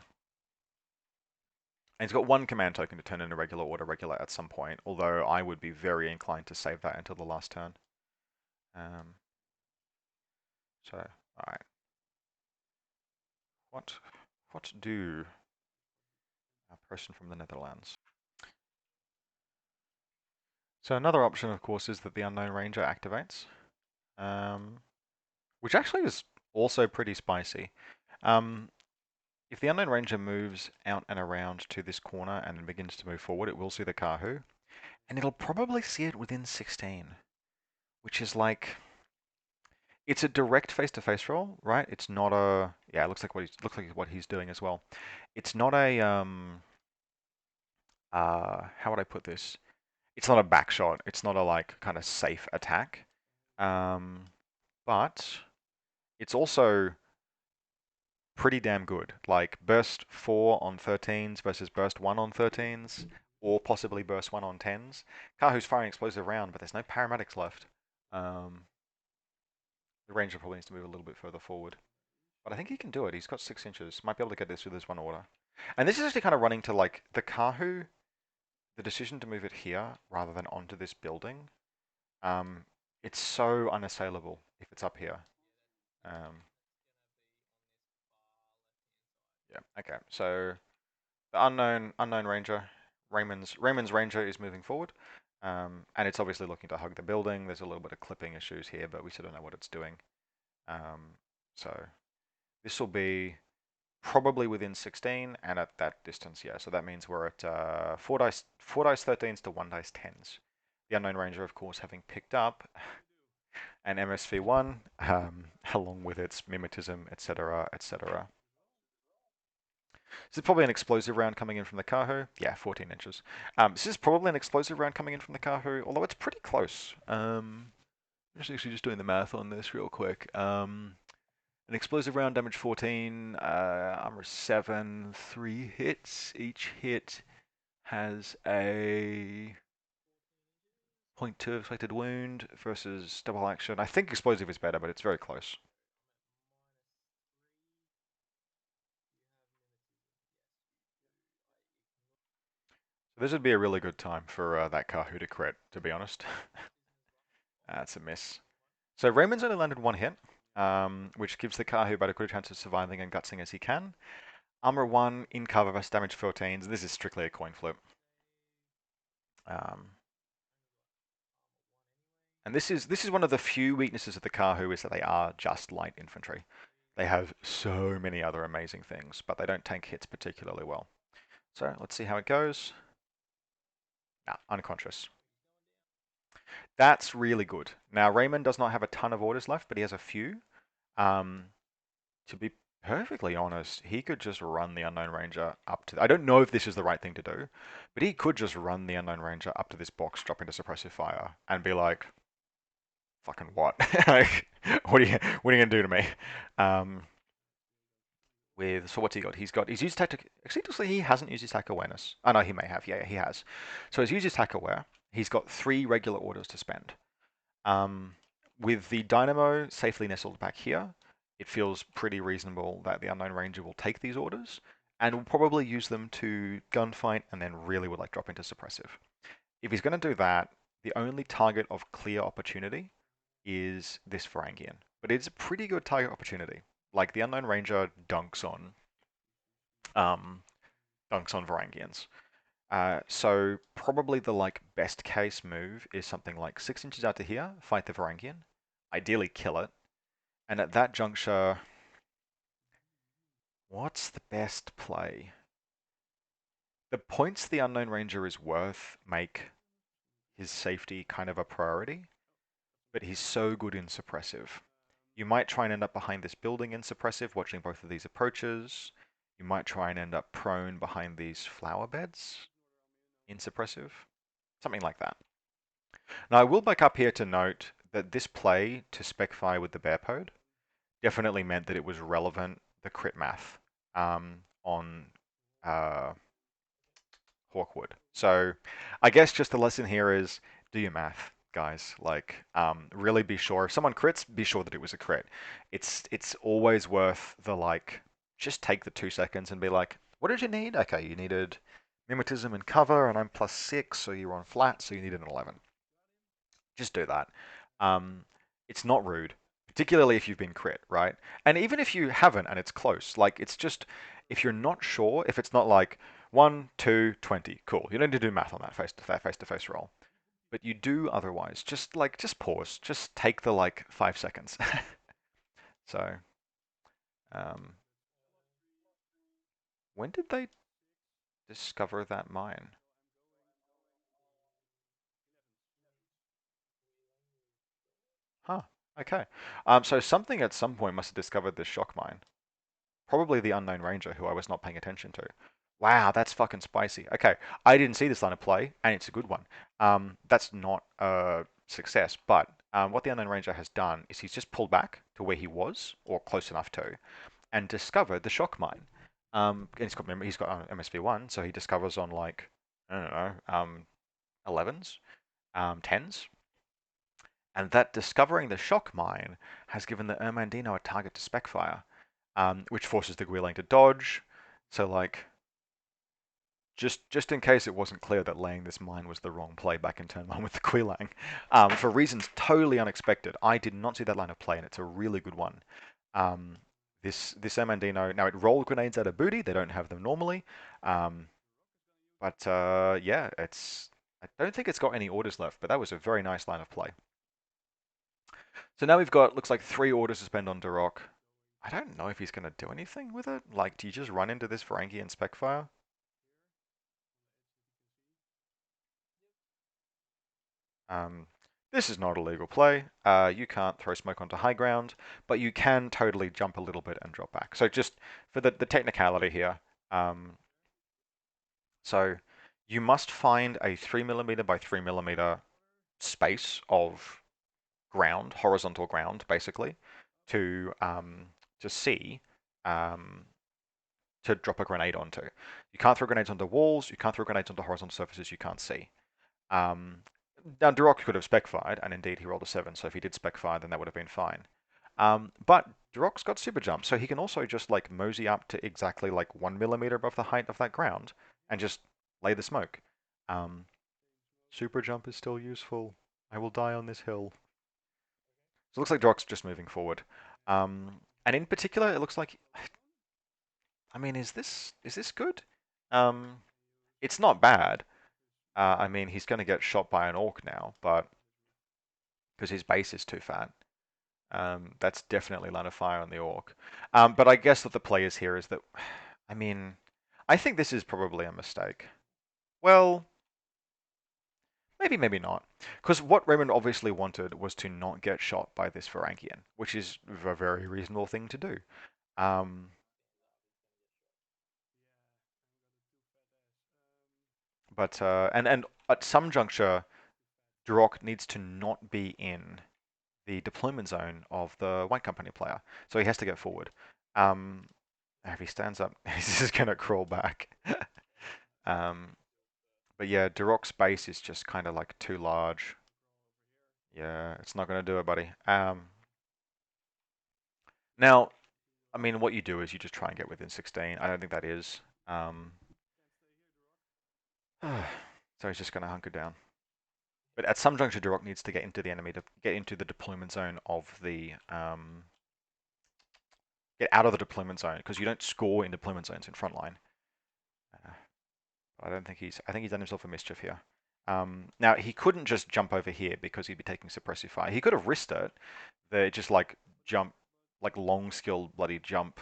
And he's got one command token to turn into regular order regular at some point, although I would be very inclined to save that until the last turn. Um, so, alright. What do a person from the Netherlands? So another option, of course, is that the Unknown Ranger activates, which actually is also pretty spicy. If the Unknown Ranger moves out and around to this corner and then begins to move forward, it will see the Kahu, and it'll probably see it within 16, which is like it's a direct face-to-face roll, right? It's not a It looks like what he's doing as well. It's not a how would I put this? It's not a back shot. It's not a like kind of safe attack. But it's also pretty damn good. Like burst 4 on 13s versus burst 1 on 13s, or possibly burst 1 on 10s. Kahu's firing explosive round, but there's no paramedics left. The ranger probably needs to move a little bit further forward. But I think he can do it. He's got 6 inches. Might be able to get this with his one order. And this is actually kind of running to like the Kahu, the decision to move it here rather than onto this building. It's so unassailable if it's up here. Um, yeah. Okay. So the unknown ranger, Raymond's ranger is moving forward, and it's obviously looking to hug the building. There's a little bit of clipping issues here, but we still don't know what it's doing. So this will be probably within 16 and at that distance. Yeah. So that means we're at 4 dice 13s to 1 dice 10s. The unknown ranger, of course, having picked up an MSV1, along with its mimetism, etc., etc. This is probably an explosive round coming in from the Kahu. Yeah, 14 inches. This is probably an explosive round coming in from the Kahu, although it's pretty close. Actually just doing the math on this real quick. An explosive round, damage 14, armor 7, 3 hits. Each hit has a 0.2 affected wound versus double action. I think explosive is better, but it's very close. This would be a really good time for that Kahu to crit, to be honest. That's a miss. So Raymond's only landed one hit, which gives the Kahu about a good chance of surviving and gutsing as he can. Armor 1 in cover versus damage 14s. This is strictly a coin flip. Um, and this is one of the few weaknesses of the Kahu is that they are just light infantry. They have so many other amazing things, but they don't tank hits particularly well. So let's see how it goes. Nah, unconscious. That's really good. Now Raymond does not have a ton of orders left, but he has a few. Um, to be perfectly honest, he could just run the Unknown Ranger up to. I don't know if this is the right thing to do, but he could just run the Unknown Ranger up to this box, drop into suppressive fire, and be like, "Fucking what? Like, what are you gonna do to me?" Um, so what's he got? He's used tactic. Actually, he hasn't used his attack awareness. Oh no, he may have. Yeah, he has. So he's used his attack aware. He's got 3 regular orders to spend. Um, with the Dynamo safely nestled back here, it feels pretty reasonable that the Unknown Ranger will take these orders and will probably use them to gunfight and then really would like drop into suppressive. If he's going to do that, the only target of clear opportunity is this Varangian. But it's a pretty good target opportunity. Like the Unknown Ranger um, dunks on Varangians. So probably the like best case move is something like 6 inches out to here, fight the Varangian, ideally kill it, and at that juncture, what's the best play? The points the Unknown Ranger is worth make his safety kind of a priority, but he's so good in suppressive. You might try and end up behind this building in suppressive, watching both of these approaches. You might try and end up prone behind these flower beds in suppressive, something like that. Now, I will back up here to note that this play to spec fire with the bear pod definitely meant that it was relevant, the crit math on uh, Hawkwood. So I guess just the lesson here is do your math, guys. Like, really be sure. If someone crits, be sure that it was a crit. It's always worth the like, just take the 2 seconds and be like, what did you need? Okay, you needed mimetism and cover, and I'm +6, so you're on flat, so you needed an 11. Just do that. Um, it's not rude, particularly if you've been crit, right? And even if you haven't and it's close, like it's just if you're not sure, if it's not like 1, 2, 20, cool. You don't need to do math on that face-to-face roll, but you do otherwise. Just pause, just take the like 5 seconds. So, um, when did they discover that mine? Huh. Okay. So something at some point must have discovered this shock mine. Probably the Unknown Ranger, who I was not paying attention to. Wow, that's fucking spicy. Okay, I didn't see this line of play, and it's a good one. That's not a success, but what the Unknown Ranger has done is he's just pulled back to where he was, or close enough to, and discovered the shock mine. And he's got MSV1, so he discovers on like I don't know 11s, 10s, and that discovering the shock mine has given the Ermandino a target to spec fire, which forces the Guilang to dodge. So like, just in case it wasn't clear that laying this mine was the wrong play back in turn 1 with the Guilang, for reasons totally unexpected, I did not see that line of play, and it's a really good one. Um, this Ermandino, now it rolled grenades out of booty. They don't have them normally, um, but yeah, I don't think it's got any orders left, but that was a very nice line of play. So now we've got, looks like 3 orders to spend on Duroc. I don't know if he's going to do anything with it. Like, do you just run into this Ferengi and spec fire? Um, this is not a legal play. You can't throw smoke onto high ground, but you can totally jump a little bit and drop back. So just for the technicality here, um, so you must find a 3mm by 3mm space of ground, horizontal ground, basically, to see um, to drop a grenade onto. You can't throw grenades onto walls. You can't throw grenades onto horizontal surfaces you can't see. Um, Now, Duroc could have spec fired, and indeed he rolled a 7, so if he did spec fire, then that would have been fine. But Duroc's got super jump, so he can also just like mosey up to exactly like 1mm above the height of that ground and just lay the smoke. Um, super jump is still useful. I will die on this hill. So it looks like Drock's just moving forward. And in particular, it looks like, I mean, is this good? Um, it's not bad. I mean, he's going to get shot by an orc now, but because his base is too fat. That's definitely line of fire on the orc. But I guess that the players here is that, I mean, I think this is probably a mistake. Well, maybe, maybe not. Because what Raymond obviously wanted was to not get shot by this Varangian, which is a very reasonable thing to do. Um, but and at some juncture, Drock needs to not be in the deployment zone of the White Company player, so he has to get forward. Um, if he stands up, he's just gonna crawl back. um, but yeah, Durok's base is just kind of like too large. Yeah, it's not gonna do it, buddy. Now, I mean, what you do is you just try and get within 16. I don't think that is. Um, so he's just gonna hunker down. But at some juncture, Durok needs to get into the enemy to get into the deployment zone of the get out of the deployment zone because you don't score in deployment zones in Frontline. Uh, I don't think he's. I think he's done himself a mischief here. Now he couldn't just jump over here because he'd be taking suppressive fire. He could have risked it. They just like jump, like long skill bloody jump,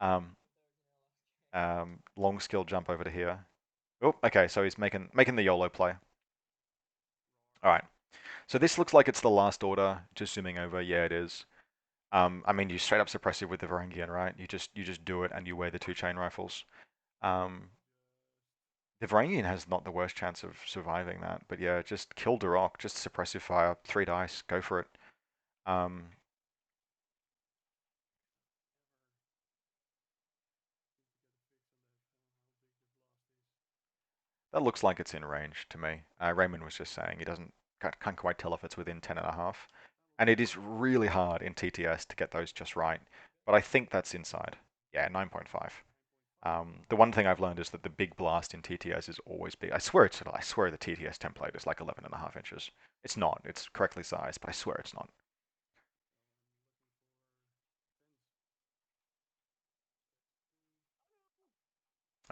um, long skill jump over to here. Oh, okay. So he's making the YOLO play. All right. So this looks like it's the last order. Just zooming over. Yeah, it is. I mean, you straight up suppressive with the Varangian, right? You just do it and you wear the two chain rifles. Um, the Varangian has not the worst chance of surviving that, but yeah, just kill Durok, just suppressive fire, 3 dice, go for it. Um, that looks like it's in range to me. Raymond was just saying he can't quite tell if it's within 10.5. And it is really hard in TTS to get those just right, but I think that's inside. Yeah, 9.5. The one thing I've learned is that the big blast in TTS is always big. I swear the TTS template is like 11.5 inches. It's not. It's correctly sized, but I swear it's not.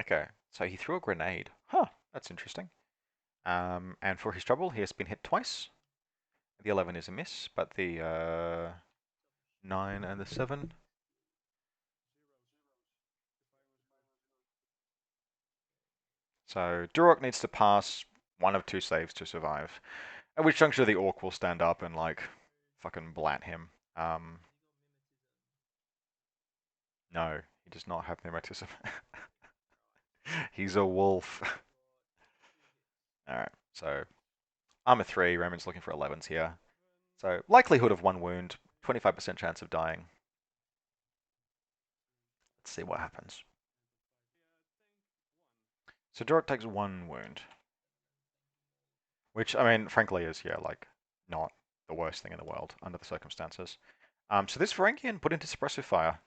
Okay, so he threw a grenade. Huh, that's interesting. And for his trouble, he has been hit twice. The 11 is a miss, but the 9 and the 7. So Durok needs to pass one of two saves to survive. At which juncture the orc will stand up and like fucking blat him. No, he does not have pneumatism. He's a wolf. Alright, so armor 3, Raymond's looking for 11s here. So likelihood of 1 wound, 25% chance of dying. Let's see what happens. So Durok takes 1 wound. Which, I mean, frankly is, yeah, like, not the worst thing in the world under the circumstances. So this Varangian put into suppressive fire.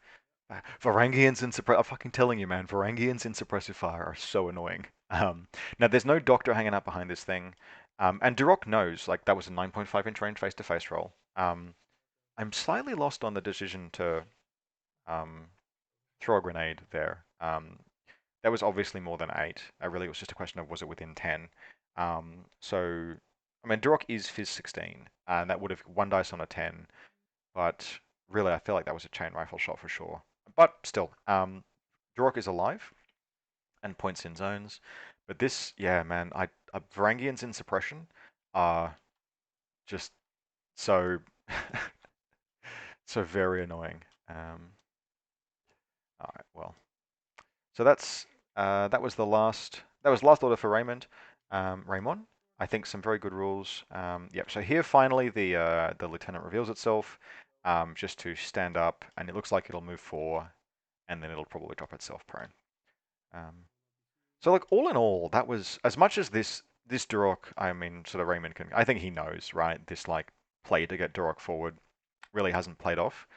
Varangians in suppressive... I'm fucking telling you, man, Varangians in suppressive fire are so annoying. Now, there's no doctor hanging out behind this thing. And Durok knows, like, that was a 9.5-inch range face-to-face roll. I'm slightly lost on the decision to um, throw a grenade there. That was obviously more than 8. Really, it was just a question of was it within 10. So, I mean, Durok is Fizz 16, and that would have 1 dice on a 10. But really, I feel like that was a chain rifle shot for sure. But still, Durok is alive and points in zones. But this, yeah, man, Varangians in suppression are just so so very annoying. All right, well. So that was the last order for Raymond. Raymond, I think some very good rules. Yep. So here finally the lieutenant reveals itself, just to stand up, and it looks like it'll move 4, and then it'll probably drop itself prone. Um, so like all in all, that was as much as this Durok. I mean, sort of Raymond can. I think he knows, right? This like play to get Durok forward really hasn't played off.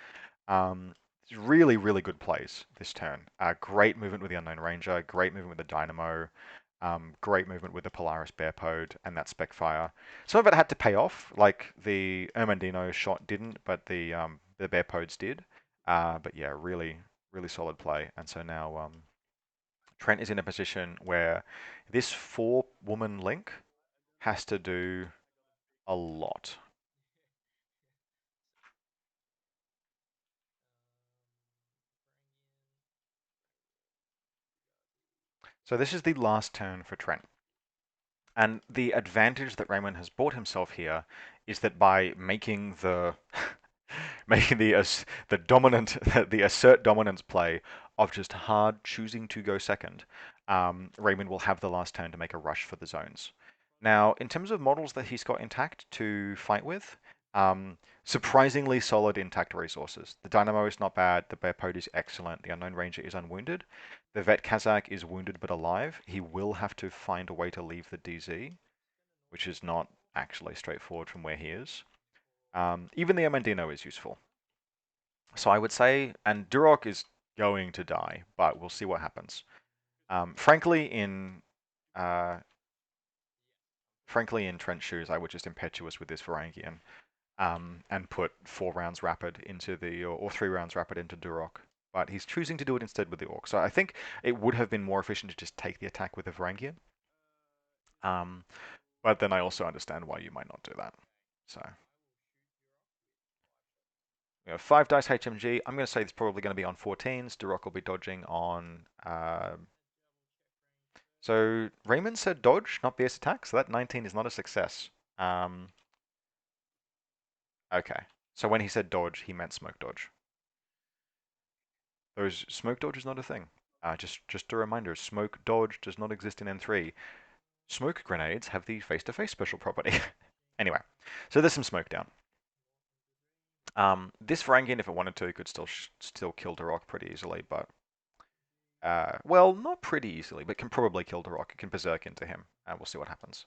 Um, really, really good plays this turn. Great movement with the Unknown Ranger, great movement with the Dynamo. Great movement with the Polaris Bearpode and that spec fire. Some of it had to pay off, like the Ermandino shot didn't, but the Bearpodes did. But yeah, really, really solid play. And so now Trent is in a position where this four-woman link has to do a lot. So this is the last turn for Trent. And the advantage that Raymond has bought himself here is that by making the making the dominant the assert dominance play of just hard choosing to go second, Raymond will have the last turn to make a rush for the zones. Now, in terms of models that he's got intact to fight with, surprisingly solid intact resources. The Dynamo is not bad. The Bearpode is excellent. The Unknown Ranger is unwounded. The Vet Kazakh is wounded but alive. He will have to find a way to leave the DZ, which is not actually straightforward from where he is. Even the Amandino is useful. So I would say, and Durok is going to die, but we'll see what happens. Frankly, uh, in Trent's shoes, I would just impetuous with this Varangian and put 4 rounds rapid into or 3 rounds rapid into Durok. But he's choosing to do it instead with the Orc. So I think it would have been more efficient to just take the attack with the Varangian. But then I also understand why you might not do that. So we have 5 dice HMG. I'm going to say it's probably going to be on 14s. Durok will be dodging on. So Raymond said dodge, not BS attack. So that 19 is not a success. Okay. So when he said dodge, he meant smoke dodge. Those smoke dodge is not a thing. Just a reminder, smoke dodge does not exist in N3. Smoke grenades have the face-to-face special property. Anyway, so there's some smoke down. This Varangian, if it wanted to, could still kill Durok pretty easily, but well, not pretty easily, but can probably kill Durok. It can berserk into him, and we'll see what happens.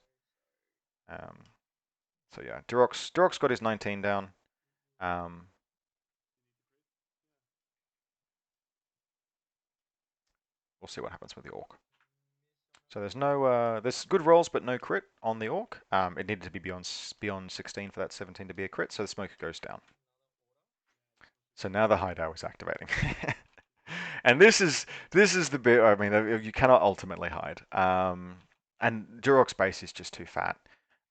So yeah, Durok's got his 19 down. We'll see what happens with the Orc. So there's good rolls, but no crit on the Orc. It needed to be beyond 16 for that 17 to be a crit, so the smoke goes down. So now the hideout is activating. And this is the bit, I mean, you cannot ultimately hide. And Durok's base is just too fat.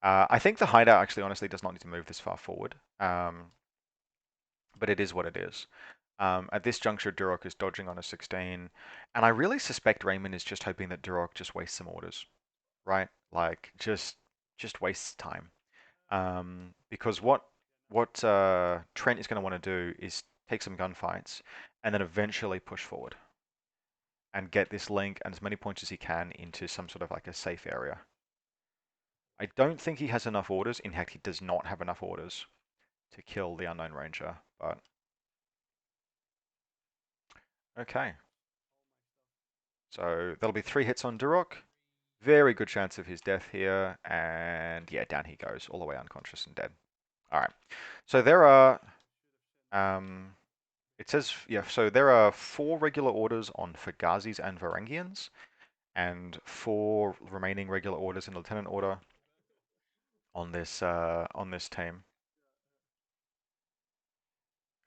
I think the hideout actually honestly does not need to move this far forward. But it is what it is. At this juncture, Durok is dodging on a 16, and I really suspect Raymond is just hoping that Durok just wastes some orders, right? Like just wastes time. Because what Trent is going to want to do is take some gunfights and then eventually push forward and get this link and as many points as he can into some sort of like a safe area. I don't think he has enough orders. In fact, he does not have enough orders to kill the Unknown Ranger, but okay. So that'll be 3 hits on Durok. Very good chance of his death here. And yeah, down he goes, all the way unconscious and dead. All right. So there are, it says, yeah, so there are 4 regular orders on Fagazis and Varangians, and 4 remaining regular orders in Lieutenant Order on this team.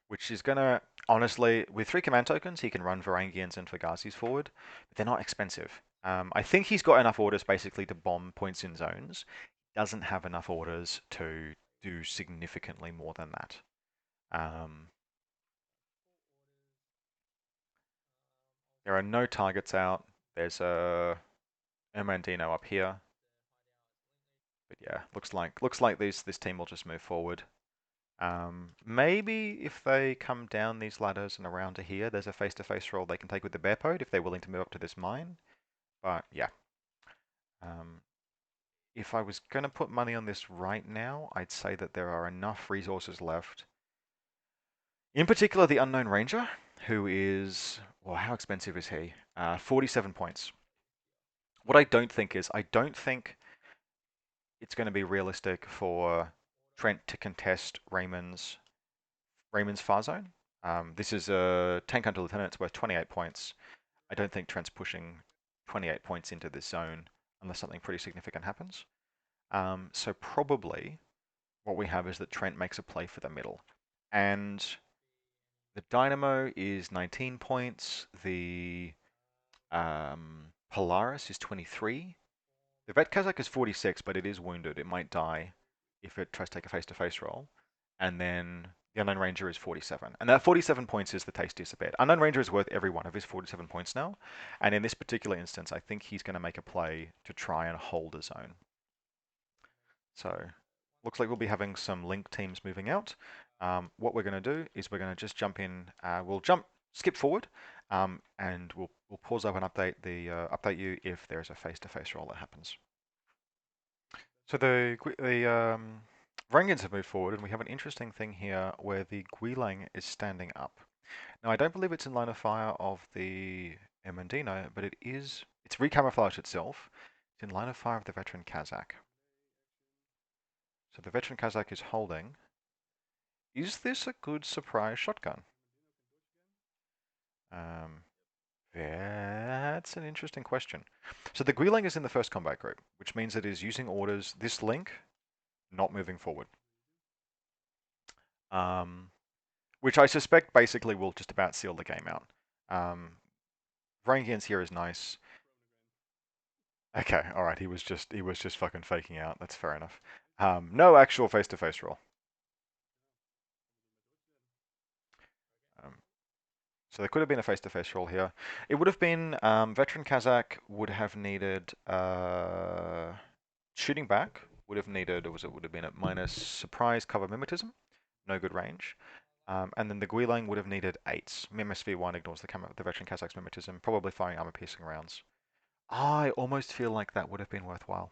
Which is gonna, honestly, with 3 command tokens, he can run Varangians and Fagazis forward, but they're not expensive. I think he's got enough orders basically to bomb points in zones. Doesn't have enough orders to do significantly more than that. There are no targets out. There's a Ermandino up here. But yeah, looks like this team will just move forward. Maybe if they come down these ladders and around to here, there's a face-to-face roll they can take with the Bearpode if they're willing to move up to this mine. But yeah. If I was going to put money on this right now, I'd say that there are enough resources left. In particular, the Unknown Ranger, who is, well, how expensive is he? 47 points. What I don't think is, I don't think it's going to be realistic for Trent to contest Raymond's far zone. This is a tank hunter lieutenant. It's worth 28 points. I don't think Trent's pushing 28 points into this zone unless something pretty significant happens. So probably what we have is that Trent makes a play for the middle. And the Dynamo is 19 points. The Polaris is 23. The Vet Kazakh is 46, but it is wounded. It might die if it tries to take a face-to-face roll. And then the Unknown Ranger is 47. And that 47 points is the tastiest of it. Unknown Ranger is worth every one of his 47 points now. And in this particular instance, I think he's going to make a play to try and hold a zone. So looks like we'll be having some link teams moving out. What we're going to do is we're going to just jump in. We'll skip forward, and we'll pause up and update you if there's a face-to-face roll that happens. So the Varangians have moved forward, and we have an interesting thing here where the Guilang is standing up. Now I don't believe it's in line of fire of the Emendino, but it's recamouflaged itself. It's in line of fire of the veteran Kazakh. So the veteran Kazakh is holding. Is this a good surprise shotgun? That's an interesting question. So the Guilang is in the first combat group, which means it is using orders, this link, not moving forward. Which I suspect basically will just about seal the game out. Varangians here is nice. Okay, alright, he was just fucking faking out. That's fair enough. No actual face-to-face roll. So there could have been a face-to-face roll here. It would have been veteran Kazakh would have needed shooting back. Would have needed, it would have been at minus surprise cover mimetism, no good range. And then the Guilang would have needed 8s. MSV1 ignores the veteran Kazakh's mimetism, probably firing armor-piercing rounds. I almost feel like that would have been worthwhile.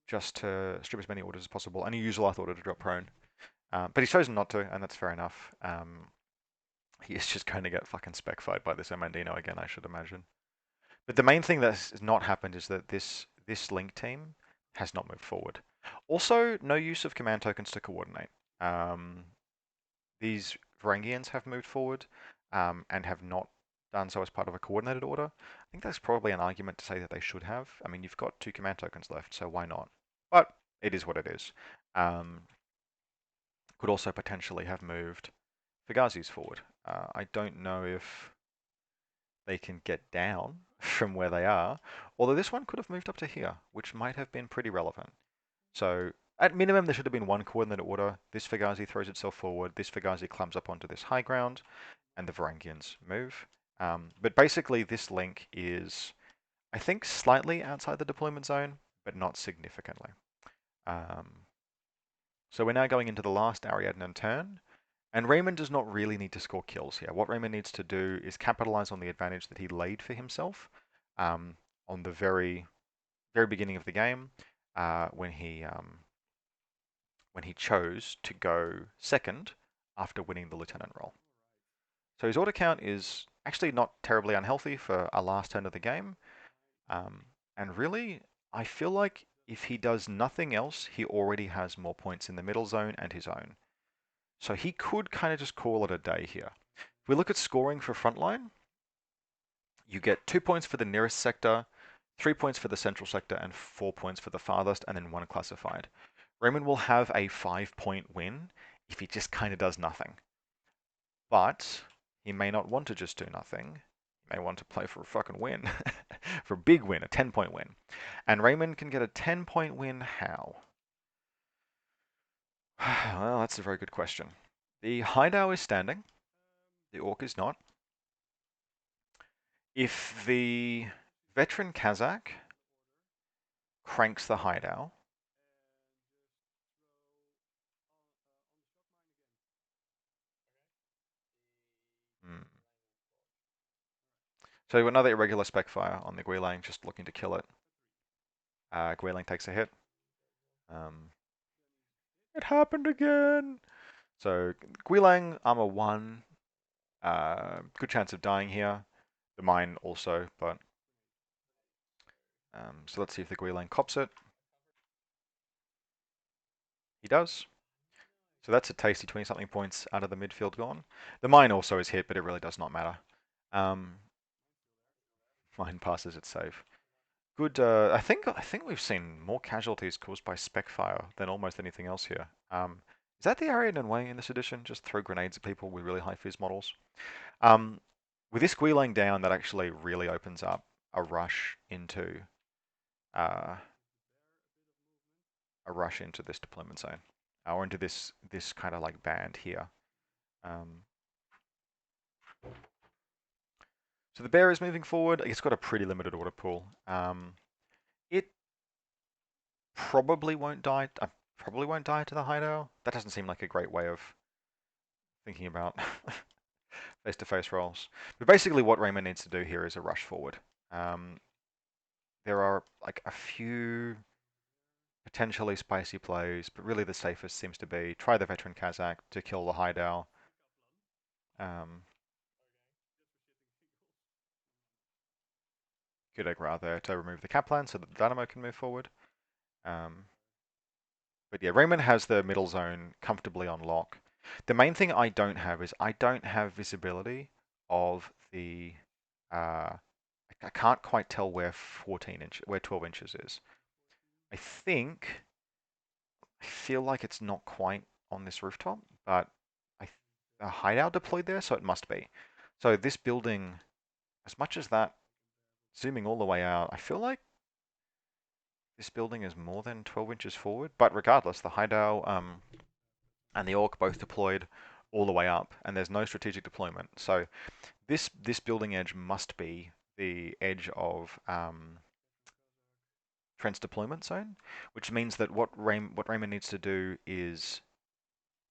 Just to strip as many orders as possible, and he used last order to drop prone. But he's chosen not to, and that's fair enough. He is just going to get fucking spec-fied by this Amandino again, I should imagine. But the main thing that has not happened is that this link team has not moved forward. Also, no use of command tokens to coordinate. These Varangians have moved forward and have not done so as part of a coordinated order. I think that's probably an argument to say that they should have. I mean, you've got 2 command tokens left, so why not? But it is what it is. Could also potentially have moved Fugazis forward. I don't know if they can get down from where they are, although this one could have moved up to here, which might have been pretty relevant. So at minimum, there should have been one coordinated order. This Fugazi throws itself forward, this Fugazi climbs up onto this high ground, and the Varangians move. But basically, this link is, I think, slightly outside the deployment zone, but not significantly. So we're now going into the last Ariadna turn, and Raymond does not really need to score kills here. What Raymond needs to do is capitalize on the advantage that he laid for himself on the very beginning of the game when he chose to go second after winning the lieutenant role. So his order count is actually not terribly unhealthy for a last turn of the game. And really, I feel like if he does nothing else, he already has more points in the middle zone and his own. So he could kind of just call it a day here. If we look at scoring for Frontline, you get 2 points for the nearest sector, 3 points for the central sector, and 4 points for the farthest, and then 1 classified. Raymond will have a 5-point win if he just kind of does nothing. But he may not want to just do nothing. He may want to play for a fucking win. For a big win, a 10-point win. And Raymond can get a 10-point win how? Well, that's a very good question. The hideout is standing. The orc is not. If the veteran Kazakh cranks the hideout, so another irregular spec fire on the Guilang, just looking to kill it. Guilang takes a hit. It happened again. So Guilang, armor 1, good chance of dying here. The mine also, but so let's see if the Guilang cops it. He does. So that's a tasty 20-something points out of the midfield gone. The mine also is hit, but it really does not matter. Mine passes its save. Good. I think we've seen more casualties caused by spec fire than almost anything else here. Is that the Ariadna way in this edition? Just throw grenades at people with really high fizz models. Um, with this laying down, that actually really opens up a rush into uh, this deployment zone, or into this kind of like band here. Um, so the bear is moving forward. It's got a pretty limited order pool. It probably won't die. Probably won't die to the hideout. That doesn't seem like a great way of thinking about face-to-face rolls. But basically, what Raymond needs to do here is a rush forward. Um, there are like a few potentially spicy plays, but really the safest seems to be try the veteran Kazakh to kill the hideout. Um, good aggro there to remove the Kaplan so that the Dynamo can move forward. Um, but yeah, Raymond has the middle zone comfortably on lock. The main thing I don't have is I don't have visibility of the. I can't quite tell where 12 inches is. I feel like it's not quite on this rooftop, but a hideout deployed there, so it must be. So this building, as much as that, zooming all the way out, I feel like this building is more than 12 inches forward. But regardless, the hideout and the orc both deployed all the way up, and there's no strategic deployment. So this building edge must be the edge of Trent's deployment zone, which means that what Raymond needs to do is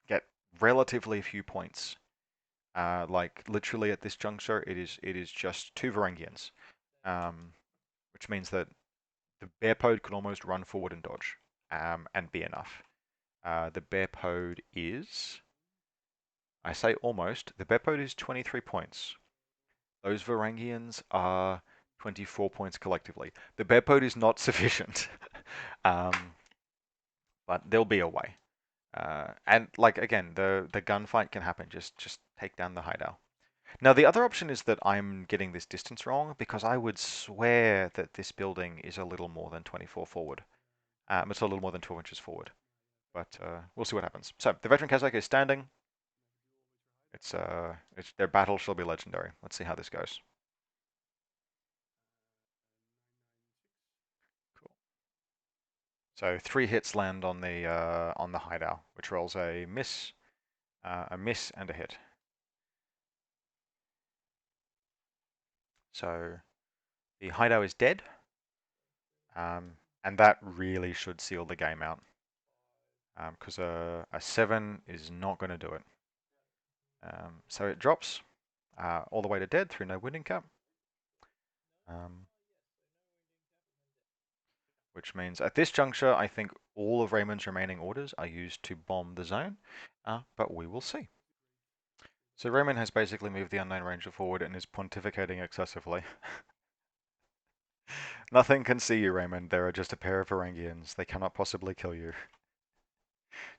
get relatively few points. Like literally at this juncture, it is just two Varangians, which means that the bear pod can almost run forward and dodge, and be enough. The bear pod is, I say almost, the bear pod is 23 points. Those Varangians are 24 points collectively. The bear pod is not sufficient, but there'll be a way. And like again, the gunfight can happen. Just take down the hideout. Now the other option is that I'm getting this distance wrong because I would swear that this building is a little more than 24 forward. It's a little more than 12 inches forward, but we'll see what happens. So the veteran Kazakh is standing. It's their battle shall be legendary. Let's see how this goes. Cool. So 3 hits land on the hideout, which rolls a miss, and a hit. So the hideout is dead, and that really should seal the game out, because a 7 is not going to do it. So it drops all the way to dead through no wounding cap, which means at this juncture, I think all of Raymond's remaining orders are used to bomb the zone, but we will see. So Raymond has basically moved the unknown ranger forward and is pontificating excessively. Nothing can see you, Raymond. There are just a pair of Varangians. They cannot possibly kill you.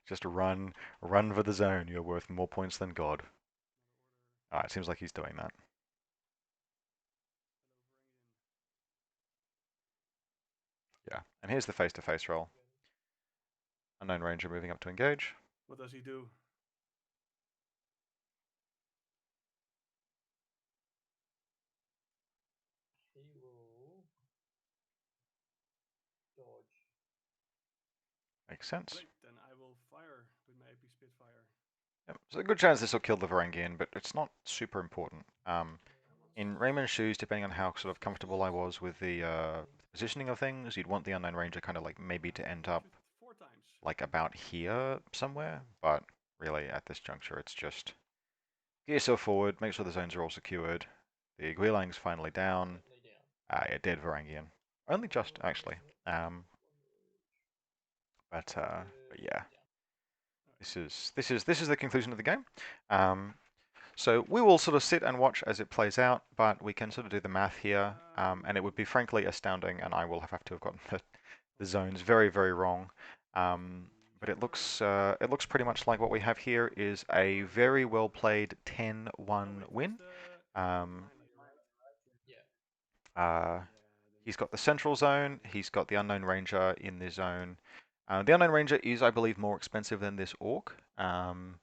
Just run for the zone. You're worth more points than God. It seems like he's doing that. Yeah, and here's the face-to-face roll. Unknown ranger moving up to engage.
What does he do?
He will dodge.
Makes sense.
Great, then I will fire with my AP Spitfire.
Yep. So a good chance this will kill the Varangian, but it's not super important. In Raymond's shoes, depending on how sort of comfortable I was with the positioning of things, you'd want the unknown ranger kind of like maybe to end up
4 times.
like about here somewhere, but really at this juncture it's just get yourself forward, make sure the zones are all secured. The Guilang's finally down. Yeah, dead Varangian. Only just actually. But yeah, this is the conclusion of the game. So we will sort of sit and watch as it plays out, but we can sort of do the math here, and it would be frankly astounding, and I will have to have gotten the zones very, very wrong. But it looks pretty much like what we have here is a very well played 10-1 win.
Yeah.
Uh, He's got the central zone. He's got the Unknown Ranger in the zone. The Unknown Ranger is, I believe, more expensive than this Orc. The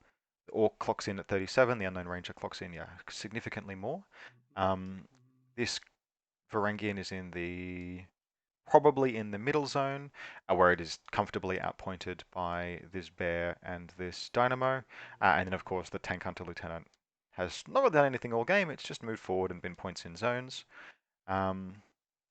Orc clocks in at 37. The Unknown Ranger clocks in, yeah, significantly more. This Varangian is in the probably in the middle zone, where it is comfortably outpointed by this bear and this dynamo. And then, of course, the Tank Hunter Lieutenant has not really done anything all game. It's just moved forward and been points in zones. And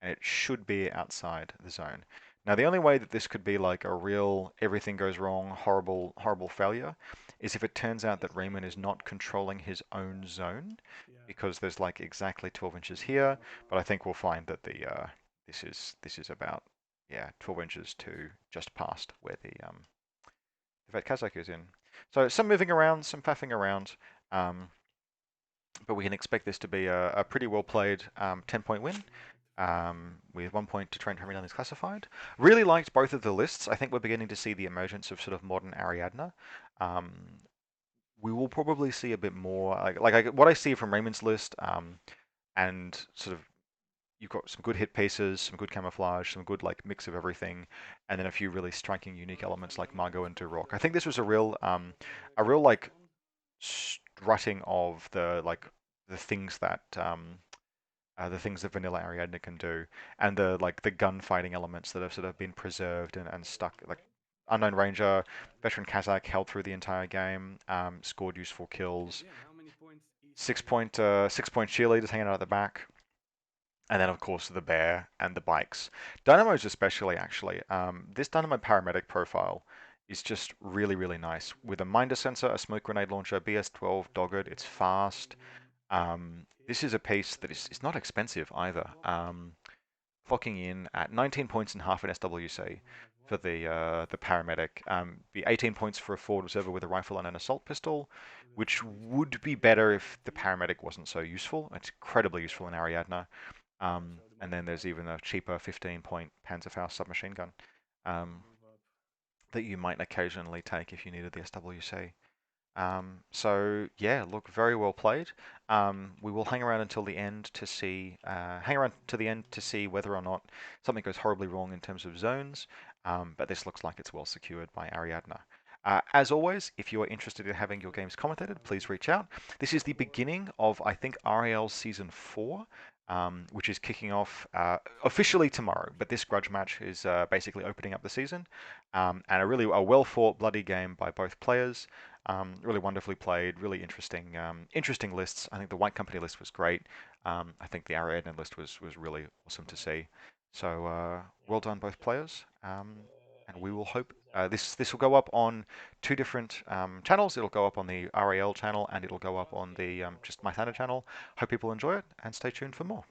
it should be outside the zone. Now, the only way that this could be like a real everything goes wrong, horrible, horrible failure is if it turns out that Raymond is not controlling his own zone,
Yeah.
because there's like exactly 12 inches here, but I think we'll find that this is about, yeah, 12 inches to just past where the Vet Kazakh is in. So some moving around, some faffing around, but we can expect this to be a pretty well played 10-point win. With 1 point to train Terminal is classified. Really liked both of the lists. I think we're beginning to see the emergence of sort of modern Ariadna. Um, we will probably see a bit more what I see from Raymond's list, and sort of you've got some good hit pieces, some good camouflage, some good like mix of everything, and then a few really striking, unique elements like Margot and Duroc. I think this was a real like strutting of the things that the things that vanilla Ariadna can do, and the like the gunfighting elements that have sort of been preserved and stuck. Like Unknown Ranger, veteran Kazakh held through the entire game, scored useful kills.
Again, how many points each
6 point cheerleaders hanging out at the back, and then of course the bear and the bikes. Dynamos especially actually. This Dynamo paramedic profile is just really really nice with a minder sensor, a smoke grenade launcher, BS-12 dogged. It's fast. This is a piece that is not expensive either. Clocking in at 19 points and half in SWC for the paramedic. The 18 points for a forward observer with a rifle and an assault pistol, which would be better if the paramedic wasn't so useful. It's incredibly useful in Ariadna. And then there's even a cheaper 15-point Panzerfaust submachine gun that you might occasionally take if you needed the SWC. So yeah, look, very well played. We will hang around until the end to see, whether or not something goes horribly wrong in terms of zones. But this looks like it's well secured by Ariadna. As always, if you are interested in having your games commentated, please reach out. This is the beginning of, I think, REL Season 4, which is kicking off officially tomorrow. But this grudge match is basically opening up the season. And a well-fought, bloody game by both players. Really wonderfully played, really interesting lists. I think the White Company list was great. I think the Ariadne list was really awesome to see. So well done both players. And we will hope this will go up on two different channels. It'll go up on the RAL channel and it'll go up on the just my standard channel. Hope people enjoy it and stay tuned for more.